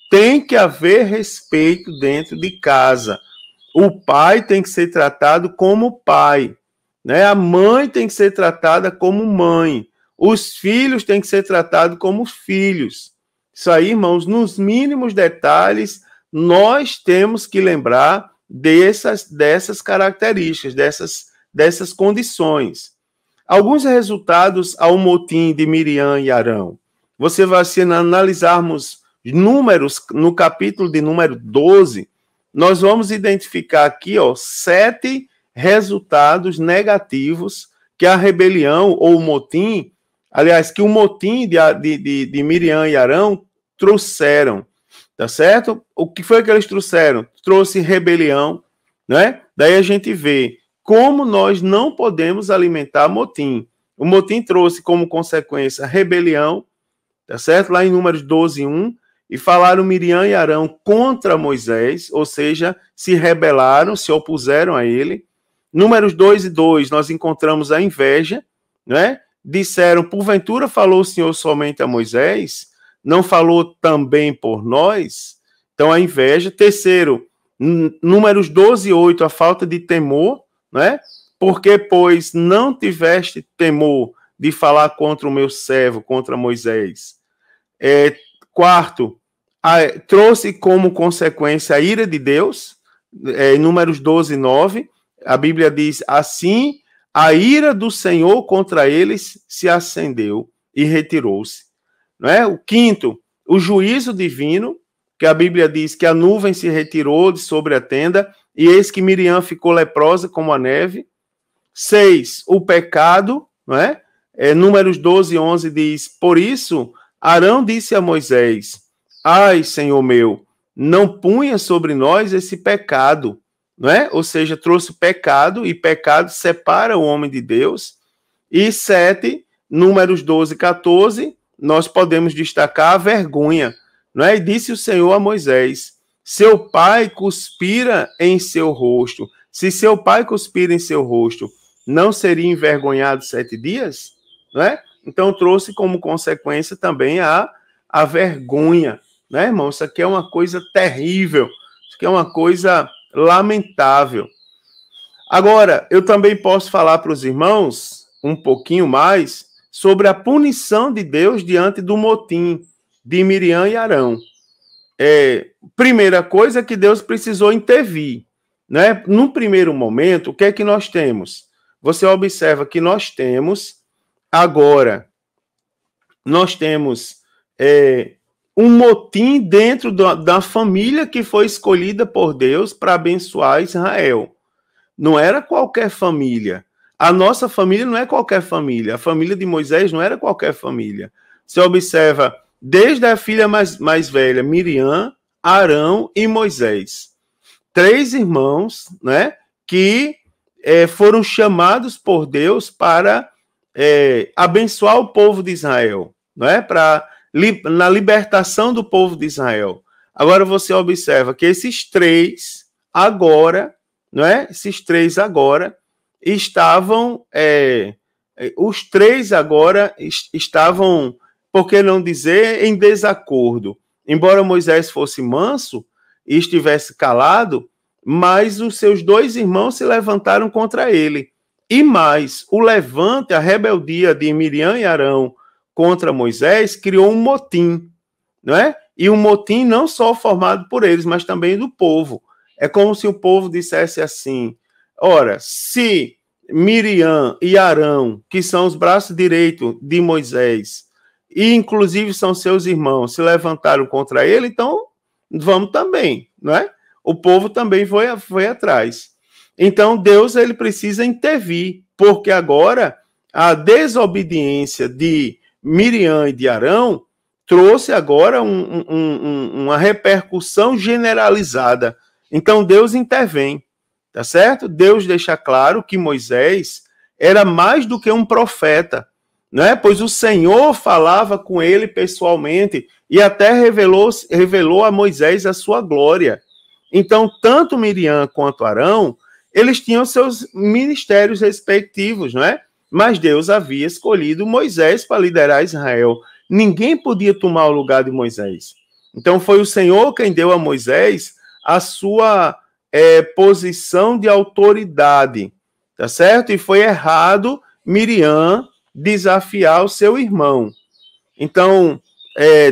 Tem que haver respeito dentro de casa. O pai tem que ser tratado como pai, né? A mãe tem que ser tratada como mãe. Os filhos têm que ser tratados como filhos. Isso aí, irmãos, nos mínimos detalhes, nós temos que lembrar dessas características, dessas condições. Alguns resultados ao motim de Miriam e Arão. Você vai, se analisarmos números, no capítulo de número 12, nós vamos identificar aqui, 7 resultados negativos que a rebelião ou o motim, aliás, que o motim de Miriam e Arão trouxeram, tá certo? O que foi que eles trouxeram? Trouxe rebelião, né? Daí a gente vê como nós não podemos alimentar motim. O motim trouxe como consequência rebelião, tá certo? Lá em Números 12, 1, e falaram Miriam e Arão contra Moisés, ou seja, se rebelaram, se opuseram a ele. Números 2 e 2, nós encontramos a inveja, né? Disseram, porventura falou o Senhor somente a Moisés? Não falou também por nós? Então, a inveja. Terceiro, Números 12 e 8, a falta de temor, né? Porque, pois, não tiveste temor de falar contra o meu servo, contra Moisés. Quarto, trouxe como consequência a ira de Deus, em Números 12, 9, a Bíblia diz, assim, a ira do Senhor contra eles se acendeu e retirou-se. Não é? O quinto, o juízo divino, que a Bíblia diz que a nuvem se retirou de sobre a tenda, e eis que Miriam ficou leprosa como a neve. 6, o pecado, não é? Números 12, 11 diz, por isso, Arão disse a Moisés, ai, Senhor meu, não punha sobre nós esse pecado, não é? Ou seja, trouxe pecado, e pecado separa o homem de Deus. E 7, Números 12, 14, nós podemos destacar a vergonha, não é? E disse o Senhor a Moisés, seu pai cuspira em seu rosto. Se seu pai cuspira em seu rosto, não seria envergonhado 7 dias? Não é? Então trouxe como consequência também a vergonha, né, irmão? Isso aqui é uma coisa terrível, isso aqui é uma coisa lamentável. Agora, eu também posso falar para os irmãos um pouquinho mais sobre a punição de Deus diante do motim de Miriam e Arão. Primeira coisa é que Deus precisou intervir, né? No primeiro momento, o que é que nós temos? Você observa que nós temos agora, um motim dentro da família que foi escolhida por Deus para abençoar Israel. Não era qualquer família. A nossa família não é qualquer família. A família de Moisés não era qualquer família. Você observa, desde a filha mais velha, Miriam, Arão e Moisés. 3 irmãos, né, que foram chamados por Deus para abençoar o povo de Israel, não é? Na libertação do povo de Israel. Agora você observa que esses 3 agora, não é? Esses 3 agora estavam, os 3 agora estavam, por que não dizer, em desacordo. Embora Moisés fosse manso e estivesse calado, mas os seus 2 irmãos se levantaram contra ele. E mais, o levante, a rebeldia de Miriam e Arão contra Moisés criou um motim, não é? E um motim não só formado por eles, mas também do povo. É como se o povo dissesse assim, ora, se Miriam e Arão, que são os braços direitos de Moisés, e inclusive são seus irmãos, se levantaram contra ele, então vamos também, não é? O povo também foi atrás. Então Deus ele precisa intervir, porque agora a desobediência de Miriam e de Arão trouxe agora uma repercussão generalizada. Então Deus intervém, tá certo? Deus deixa claro que Moisés era mais do que um profeta, né? Pois o Senhor falava com ele pessoalmente e até revelou a Moisés a sua glória. Então, tanto Miriam quanto Arão, eles tinham seus ministérios respectivos, não é? Mas Deus havia escolhido Moisés para liderar Israel. Ninguém podia tomar o lugar de Moisés. Então, foi o Senhor quem deu a Moisés a sua posição de autoridade, tá certo? E foi errado Miriam desafiar o seu irmão. Então,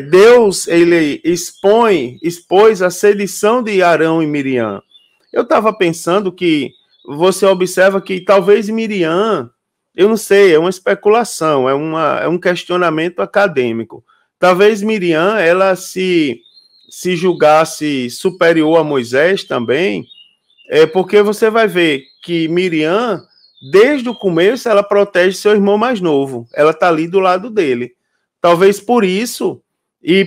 Deus ele expôs a sedição de Arão e Miriam. Eu estava pensando que você observa que talvez Miriam, eu não sei, é uma especulação, é um questionamento acadêmico. Talvez Miriam ela se julgasse superior a Moisés também, porque você vai ver que Miriam, desde o começo, ela protege seu irmão mais novo. Ela está ali do lado dele. Talvez por isso, e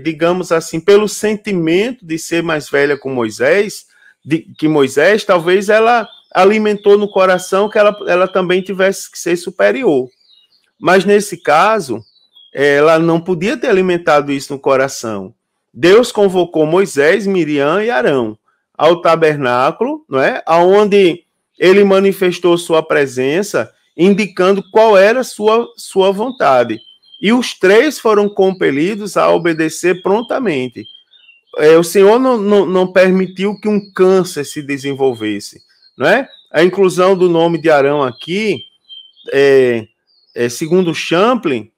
digamos assim, pelo sentimento de ser mais velha com Moisés, que Moisés, talvez ela alimentou no coração que ela também tivesse que ser superior. Mas nesse caso, ela não podia ter alimentado isso no coração. Deus convocou Moisés, Miriam e Arão ao tabernáculo, não é? Aonde ele manifestou sua presença, indicando qual era sua vontade. E os três foram compelidos a obedecer prontamente. O Senhor não permitiu que um câncer se desenvolvesse, não é? A inclusão do nome de Arão aqui, segundo Champlin,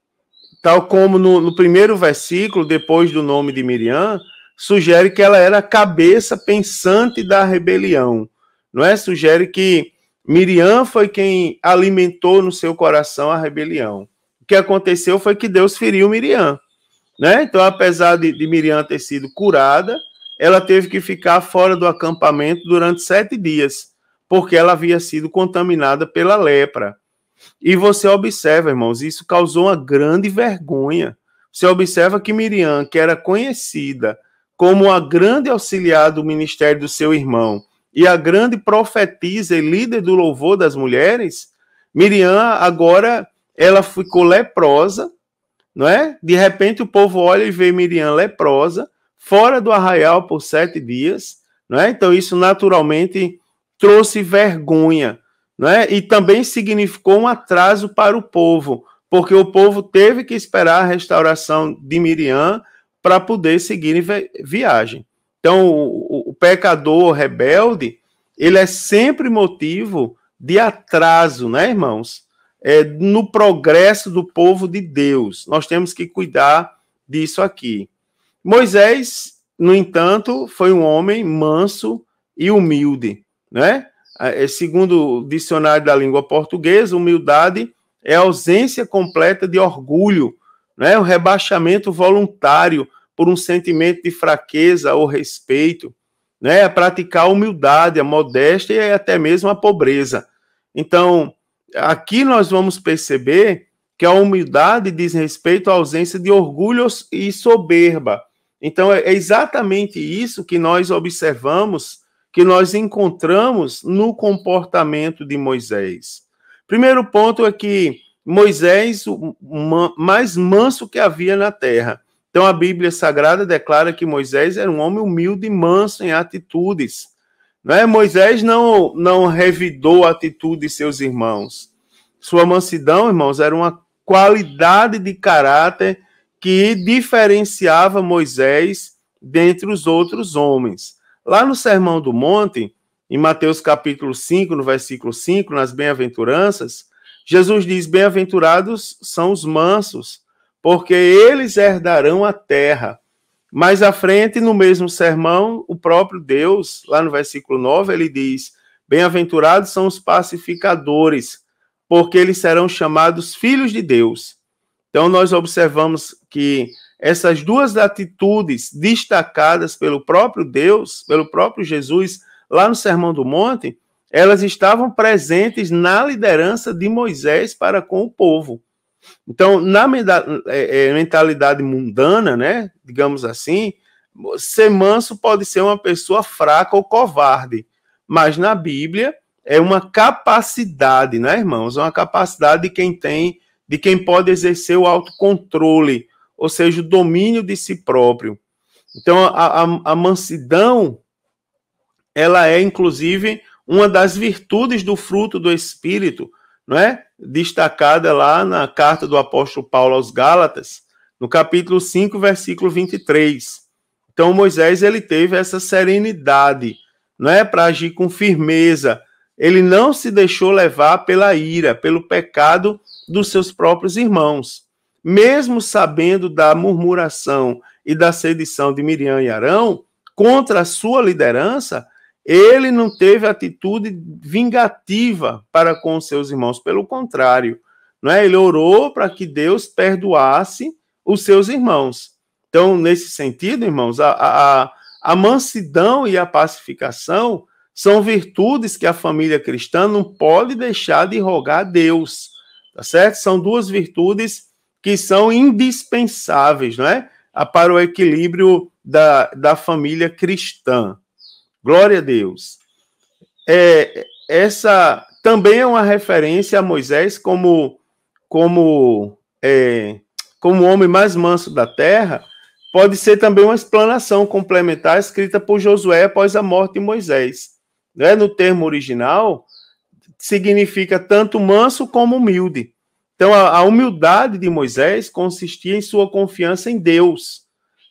tal como no primeiro versículo, depois do nome de Miriam, sugere que ela era a cabeça pensante da rebelião, não é? Sugere que Miriam foi quem alimentou no seu coração a rebelião. O que aconteceu foi que Deus feriu Miriam, né? Então, apesar de Miriam ter sido curada, ela teve que ficar fora do acampamento durante 7 dias, porque ela havia sido contaminada pela lepra. E você observa, irmãos, isso causou uma grande vergonha. Você observa que Miriam, que era conhecida como a grande auxiliar do ministério do seu irmão e a grande profetisa e líder do louvor das mulheres, Miriam agora ela ficou leprosa, não é? De repente o povo olha e vê Miriam leprosa, fora do arraial por 7 dias, não é? Então isso naturalmente trouxe vergonha, não é? E também significou um atraso para o povo, porque o povo teve que esperar a restauração de Miriam para poder seguir em viagem. Então, o pecador rebelde, ele é sempre motivo de atraso, né, irmãos? No progresso do povo de Deus. Nós temos que cuidar disso aqui. Moisés, no entanto, foi um homem manso e humilde, né? Segundo o dicionário da língua portuguesa, humildade é a ausência completa de orgulho, né? O rebaixamento voluntário por um sentimento de fraqueza ou respeito, né? É praticar a humildade, a modéstia e até mesmo a pobreza. Então, aqui nós vamos perceber que a humildade diz respeito à ausência de orgulho e soberba. Então, é exatamente isso que nós observamos, que nós encontramos no comportamento de Moisés. Primeiro ponto é que Moisés, o mais manso que havia na terra. Então, a Bíblia Sagrada declara que Moisés era um homem humilde e manso em atitudes. Né? Moisés não revidou a atitude de seus irmãos. Sua mansidão, irmãos, era uma qualidade de caráter que diferenciava Moisés dentre os outros homens. Lá no Sermão do Monte, em Mateus capítulo 5, no versículo 5, nas bem-aventuranças, Jesus diz: bem-aventurados são os mansos, porque eles herdarão a terra. Mais à frente, no mesmo sermão, o próprio Deus, lá no versículo 9, ele diz: bem-aventurados são os pacificadores, porque eles serão chamados filhos de Deus. Então, nós observamos que essas duas atitudes destacadas pelo próprio Deus, pelo próprio Jesus, lá no Sermão do Monte, elas estavam presentes na liderança de Moisés para com o povo. Então, na mentalidade mundana, né, digamos assim, ser manso pode ser uma pessoa fraca ou covarde, mas na Bíblia é uma capacidade, né, irmãos? É uma capacidade de quem pode exercer o autocontrole, ou seja, o domínio de si próprio. Então, a mansidão, ela é, inclusive, uma das virtudes do fruto do Espírito, não é? Destacada lá na carta do apóstolo Paulo aos Gálatas, no capítulo 5, versículo 23. Então, Moisés, ele teve essa serenidade, não é? Para agir com firmeza. Ele não se deixou levar pela ira, pelo pecado dos seus próprios irmãos. Mesmo sabendo da murmuração e da sedição de Miriam e Arão contra a sua liderança, ele não teve atitude vingativa para com os seus irmãos. Pelo contrário, não é? Ele orou para que Deus perdoasse os seus irmãos. Então, nesse sentido, irmãos, a mansidão e a pacificação são virtudes que a família cristã não pode deixar de rogar a Deus. Tá certo? São duas virtudes que são indispensáveis, não é? Para o equilíbrio da família cristã. Glória a Deus. Essa também é uma referência a Moisés como como o homem mais manso da terra, pode ser também uma explanação complementar escrita por Josué após a morte de Moisés. Né? No termo original, significa tanto manso como humilde. Então, a humildade de Moisés consistia em sua confiança em Deus,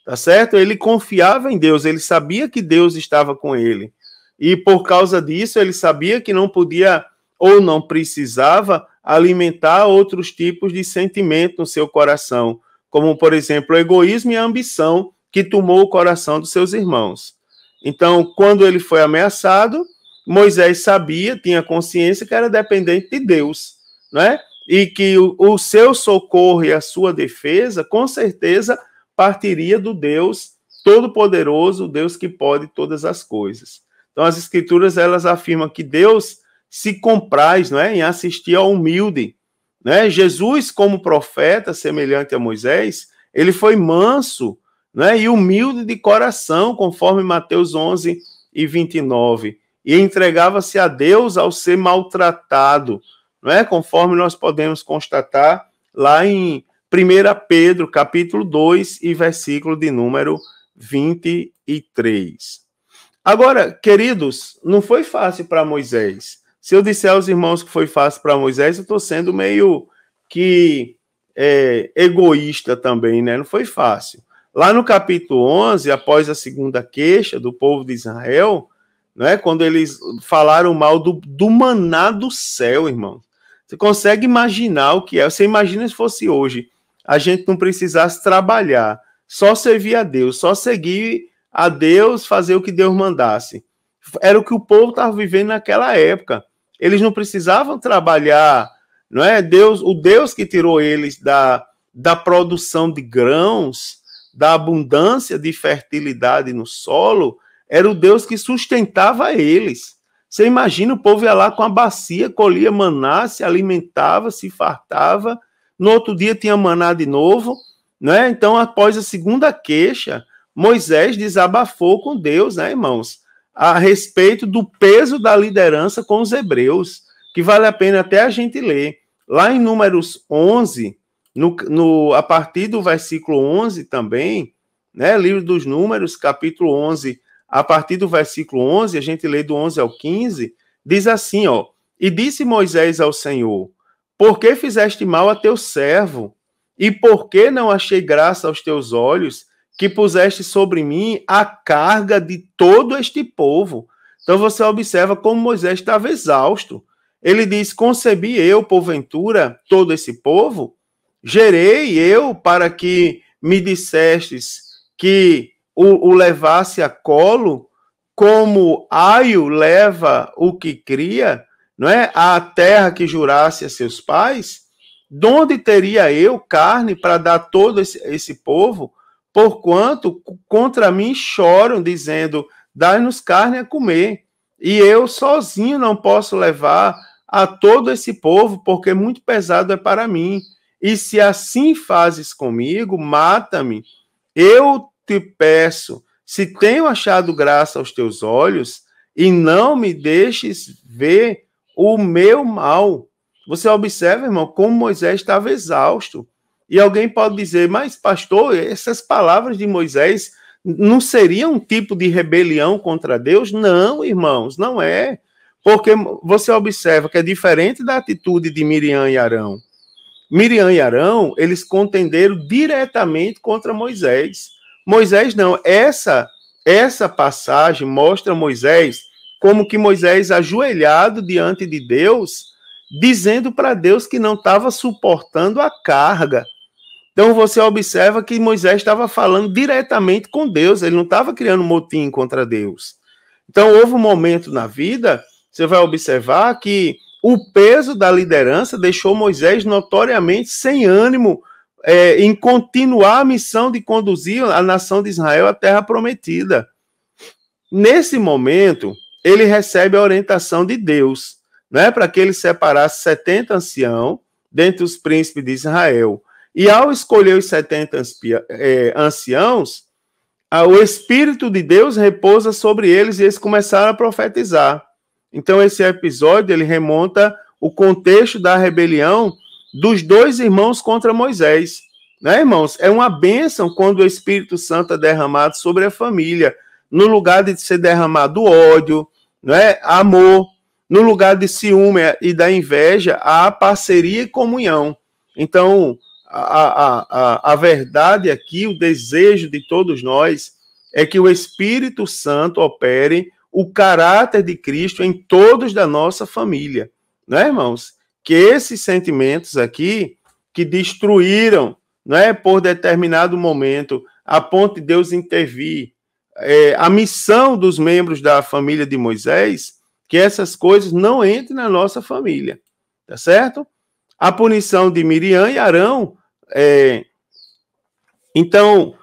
tá certo? Ele confiava em Deus, ele sabia que Deus estava com ele. E por causa disso, ele sabia que não podia ou não precisava alimentar outros tipos de sentimento no seu coração, como, por exemplo, o egoísmo e a ambição que tomou o coração dos seus irmãos. Então, quando ele foi ameaçado, Moisés sabia, tinha consciência que era dependente de Deus, né? E que o seu socorro e a sua defesa, com certeza, partiria do Deus Todo-Poderoso, o Deus que pode todas as coisas. Então, as Escrituras, elas afirmam que Deus se compraz, não é, em assistir ao humilde. Né? Jesus, como profeta, semelhante a Moisés, ele foi manso, né, e humilde de coração, conforme Mateus 11 e 29. E entregava-se a Deus ao ser maltratado, não é? Conforme nós podemos constatar lá em 1 Pedro, capítulo 2, e versículo de número 23. Agora, queridos, não foi fácil para Moisés. Se eu disser aos irmãos que foi fácil para Moisés, eu estou sendo meio que egoísta também, né? Não foi fácil. Lá no capítulo 11, após a segunda queixa do povo de Israel, né, quando eles falaram mal do maná do céu, irmão. Você consegue imaginar o que é? Você imagina se fosse hoje, a gente não precisasse trabalhar, só servir a Deus, só seguir a Deus, fazer o que Deus mandasse. Era o que o povo estava vivendo naquela época. Eles não precisavam trabalhar, não é? O Deus que tirou eles da produção de grãos, da abundância de fertilidade no solo, era o Deus que sustentava eles. Você imagina, o povo ia lá com a bacia, colhia maná, se alimentava, se fartava, no outro dia tinha maná de novo, né? Então, após a segunda queixa, Moisés desabafou com Deus, né, irmãos, a respeito do peso da liderança com os hebreus, que vale a pena até a gente ler. Lá em Números 11, a partir do versículo 11 também, né, livro dos Números, capítulo 11, a partir do versículo 11, a gente lê do 11 ao 15, diz assim, ó: E disse Moisés ao Senhor: Por que fizeste mal a teu servo? E por que não achei graça aos teus olhos, que puseste sobre mim a carga de todo este povo? Então você observa como Moisés estava exausto. Ele diz: Concebi eu, porventura, todo esse povo? Gerei eu para que me dissestes que o levasse a colo, como aio leva o que cria, não é? À terra que jurasse a seus pais? De onde teria eu carne para dar todo esse povo? Porquanto contra mim choram, dizendo: dai-nos carne a comer. E eu sozinho não posso levar a todo esse povo, porque muito pesado é para mim. E se assim fazes comigo, mata-me. Eu te peço, se tenho achado graça aos teus olhos, e não me deixes ver o meu mal. Você observa, irmão, como Moisés estava exausto. E alguém pode dizer: mas pastor, essas palavras de Moisés não seriam um tipo de rebelião contra Deus? Não, irmãos, não é. Porque você observa que é diferente da atitude de Miriam e Arão. Miriam e Arão, eles contenderam diretamente contra Moisés. Moisés não. Essa passagem mostra Moisés como que Moisés ajoelhado diante de Deus, dizendo para Deus que não estava suportando a carga. Então você observa que Moisés estava falando diretamente com Deus, ele não estava criando motim contra Deus. Então houve um momento na vida, você vai observar que o peso da liderança deixou Moisés notoriamente sem ânimo em continuar a missão de conduzir a nação de Israel à terra prometida. Nesse momento, ele recebe a orientação de Deus, né, para que ele separasse 70 anciãos dentre os príncipes de Israel. E ao escolher os 70 anciãos, o Espírito de Deus repousa sobre eles e eles começaram a profetizar. Então, esse episódio ele remonta o contexto da rebelião dos dois irmãos contra Moisés. né, irmãos? É uma bênção quando o Espírito Santo é derramado sobre a família, no lugar de ser derramado ódio, né, amor, no lugar de ciúme e da inveja, há parceria e comunhão. Então, a verdade aqui, o desejo de todos nós, é que o Espírito Santo opere o caráter de Cristo em todos da nossa família, né, irmãos? Que esses sentimentos aqui, que destruíram, né, por determinado momento, a ponto de Deus intervir, a missão dos membros da família de Moisés, que essas coisas não entrem na nossa família, tá certo? A punição de Miriam e Arão, então,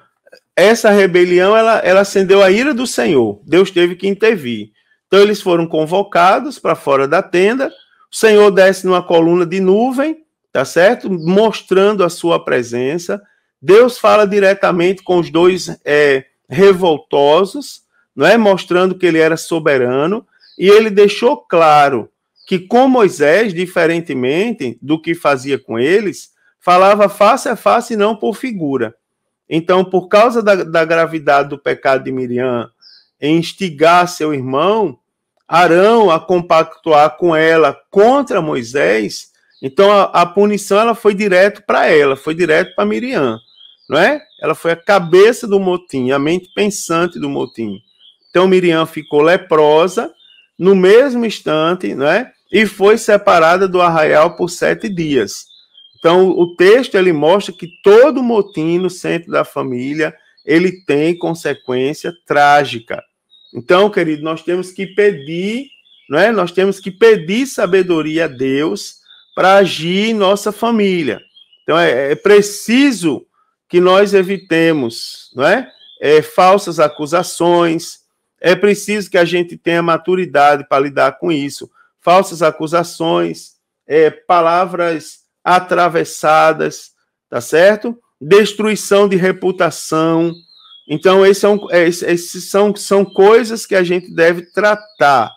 essa rebelião, ela acendeu a ira do Senhor, Deus teve que intervir. Então, eles foram convocados para fora da tenda, o Senhor desce numa coluna de nuvem, tá certo? Mostrando a sua presença, Deus fala diretamente com os dois revoltosos, não é? Mostrando que ele era soberano, e ele deixou claro que com Moisés, diferentemente do que fazia com eles, falava face a face e não por figura. Então, por causa da gravidade do pecado de Miriam em instigar seu irmão, Arão a compactuar com ela contra Moisés, então a punição ela foi direto para ela, foi direto para Miriam, não é? Ela foi a cabeça do motim, a mente pensante do motim. Então Miriam ficou leprosa no mesmo instante, não é? E foi separada do arraial por 7 dias. Então o texto ele mostra que todo motim no centro da família ele tem consequência trágica. Então, querido, nós temos que pedir, não é? Nós temos que pedir sabedoria a Deus para agir em nossa família. Então, é preciso que nós evitemos, não é? Falsas acusações, é preciso que a gente tenha maturidade para lidar com isso. Falsas acusações, palavras atravessadas, tá certo? Destruição de reputação. Então, esses são coisas que a gente deve tratar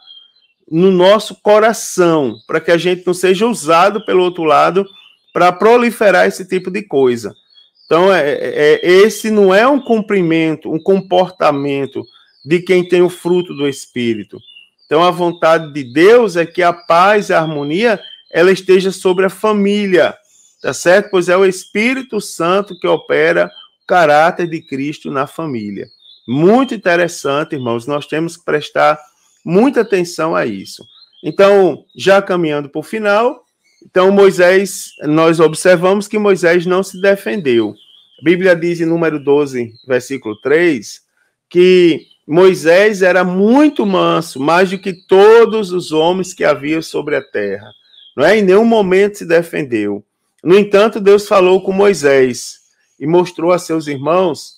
no nosso coração, para que a gente não seja usado pelo outro lado para proliferar esse tipo de coisa. Então, esse não é um cumprimento, um comportamento de quem tem o fruto do Espírito. Então, a vontade de Deus é que a paz e a harmonia ela esteja sobre a família, tá certo? Pois é o Espírito Santo que opera caráter de Cristo na família. Muito interessante, irmãos, nós temos que prestar muita atenção a isso. Então, já caminhando para o final, então Moisés, nós observamos que Moisés não se defendeu. A Bíblia diz em número 12, versículo 3, que Moisés era muito manso, mais do que todos os homens que havia sobre a terra. Não é? Em nenhum momento se defendeu. No entanto, Deus falou com Moisés e mostrou a seus irmãos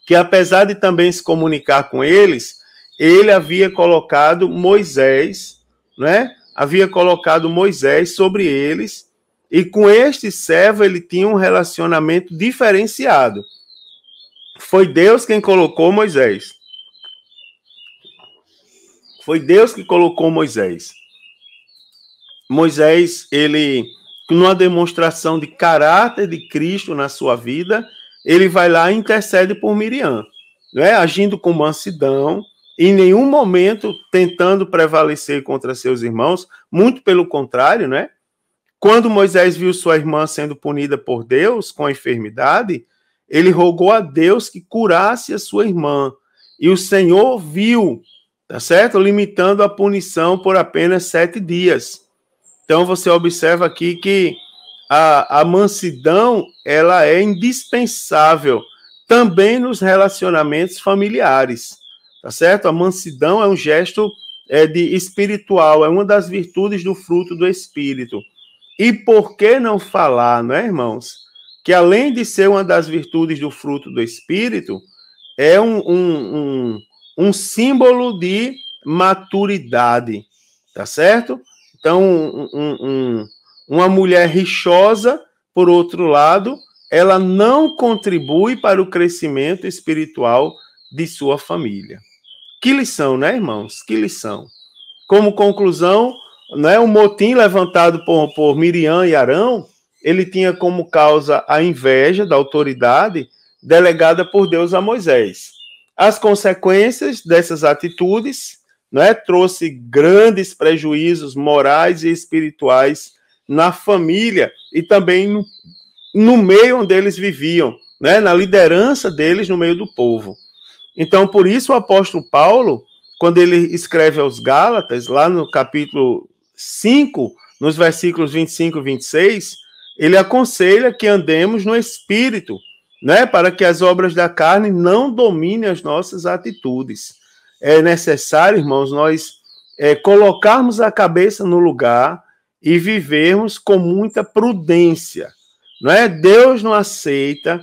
que, apesar de também se comunicar com eles, ele havia colocado Moisés, né? Havia colocado Moisés sobre eles, e com este servo ele tinha um relacionamento diferenciado. Foi Deus quem colocou Moisés. Foi Deus que colocou Moisés. Moisés, ele, numa demonstração de caráter de Cristo na sua vida, ele vai lá e intercede por Miriam, né? Agindo com mansidão, em nenhum momento tentando prevalecer contra seus irmãos, muito pelo contrário, né? Quando Moisés viu sua irmã sendo punida por Deus com a enfermidade, ele rogou a Deus que curasse a sua irmã, e o Senhor viu, tá certo? Limitando a punição por apenas 7 dias. Então você observa aqui que a mansidão ela é indispensável também nos relacionamentos familiares, tá certo? A mansidão é um gesto de espiritual, é uma das virtudes do fruto do Espírito. E por que não falar, não é, irmãos? Que além de ser uma das virtudes do fruto do Espírito, é um símbolo de maturidade, tá certo? Então, uma mulher rixosa, por outro lado, ela não contribui para o crescimento espiritual de sua família. Que lição, né, irmãos? Que lição. Como conclusão, né, o motim levantado por Miriam e Arão ele tinha como causa a inveja da autoridade delegada por Deus a Moisés. As consequências dessas atitudes, né, trouxe grandes prejuízos morais e espirituais na família e também no meio onde eles viviam, né, na liderança deles no meio do povo. Então, por isso o apóstolo Paulo, quando ele escreve aos Gálatas, lá no capítulo 5, nos versículos 25 e 26, ele aconselha que andemos no Espírito, né, para que as obras da carne não dominem as nossas atitudes. É necessário, irmãos, nós colocarmos a cabeça no lugar e vivermos com muita prudência. Não é? Deus não aceita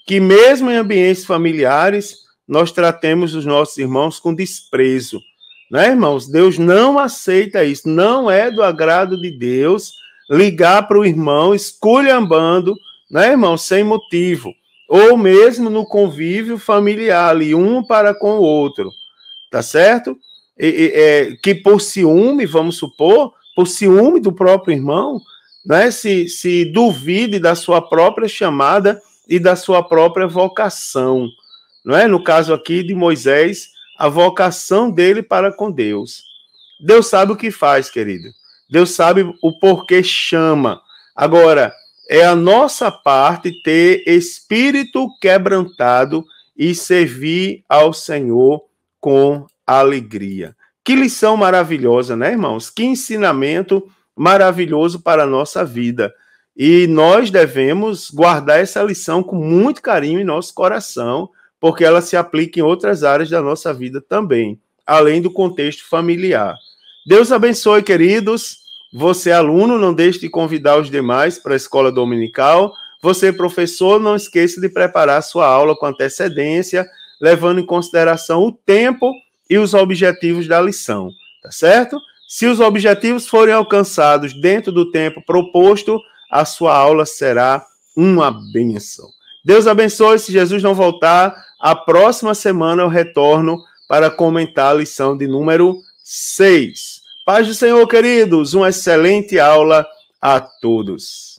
que, mesmo em ambientes familiares, nós tratemos os nossos irmãos com desprezo. Não é, irmãos? Deus não aceita isso. Não é do agrado de Deus ligar para o irmão esculhambando, não é, irmão, sem motivo. Ou mesmo no convívio familiar, ali, um para com o outro. Tá certo? Que por ciúme, vamos supor, por ciúme do próprio irmão, né, se duvide da sua própria chamada e da sua própria vocação. Não é? No caso aqui de Moisés, a vocação dele para com Deus. Deus sabe o que faz, querido. Deus sabe o porquê chama. Agora, é a nossa parte ter espírito quebrantado e servir ao Senhor com alegria. Que lição maravilhosa, né, irmãos? Que ensinamento maravilhoso para a nossa vida. E nós devemos guardar essa lição com muito carinho em nosso coração, porque ela se aplica em outras áreas da nossa vida também, além do contexto familiar. Deus abençoe, queridos. Você, aluno, não deixe de convidar os demais para a escola dominical. Você, professor, não esqueça de preparar sua aula com antecedência, levando em consideração o tempo e os objetivos da lição, tá certo? Se os objetivos forem alcançados dentro do tempo proposto, a sua aula será uma bênção. Deus abençoe. Se Jesus não voltar, a próxima semana eu retorno para comentar a lição de número 6. Paz do Senhor, queridos. Uma excelente aula a todos.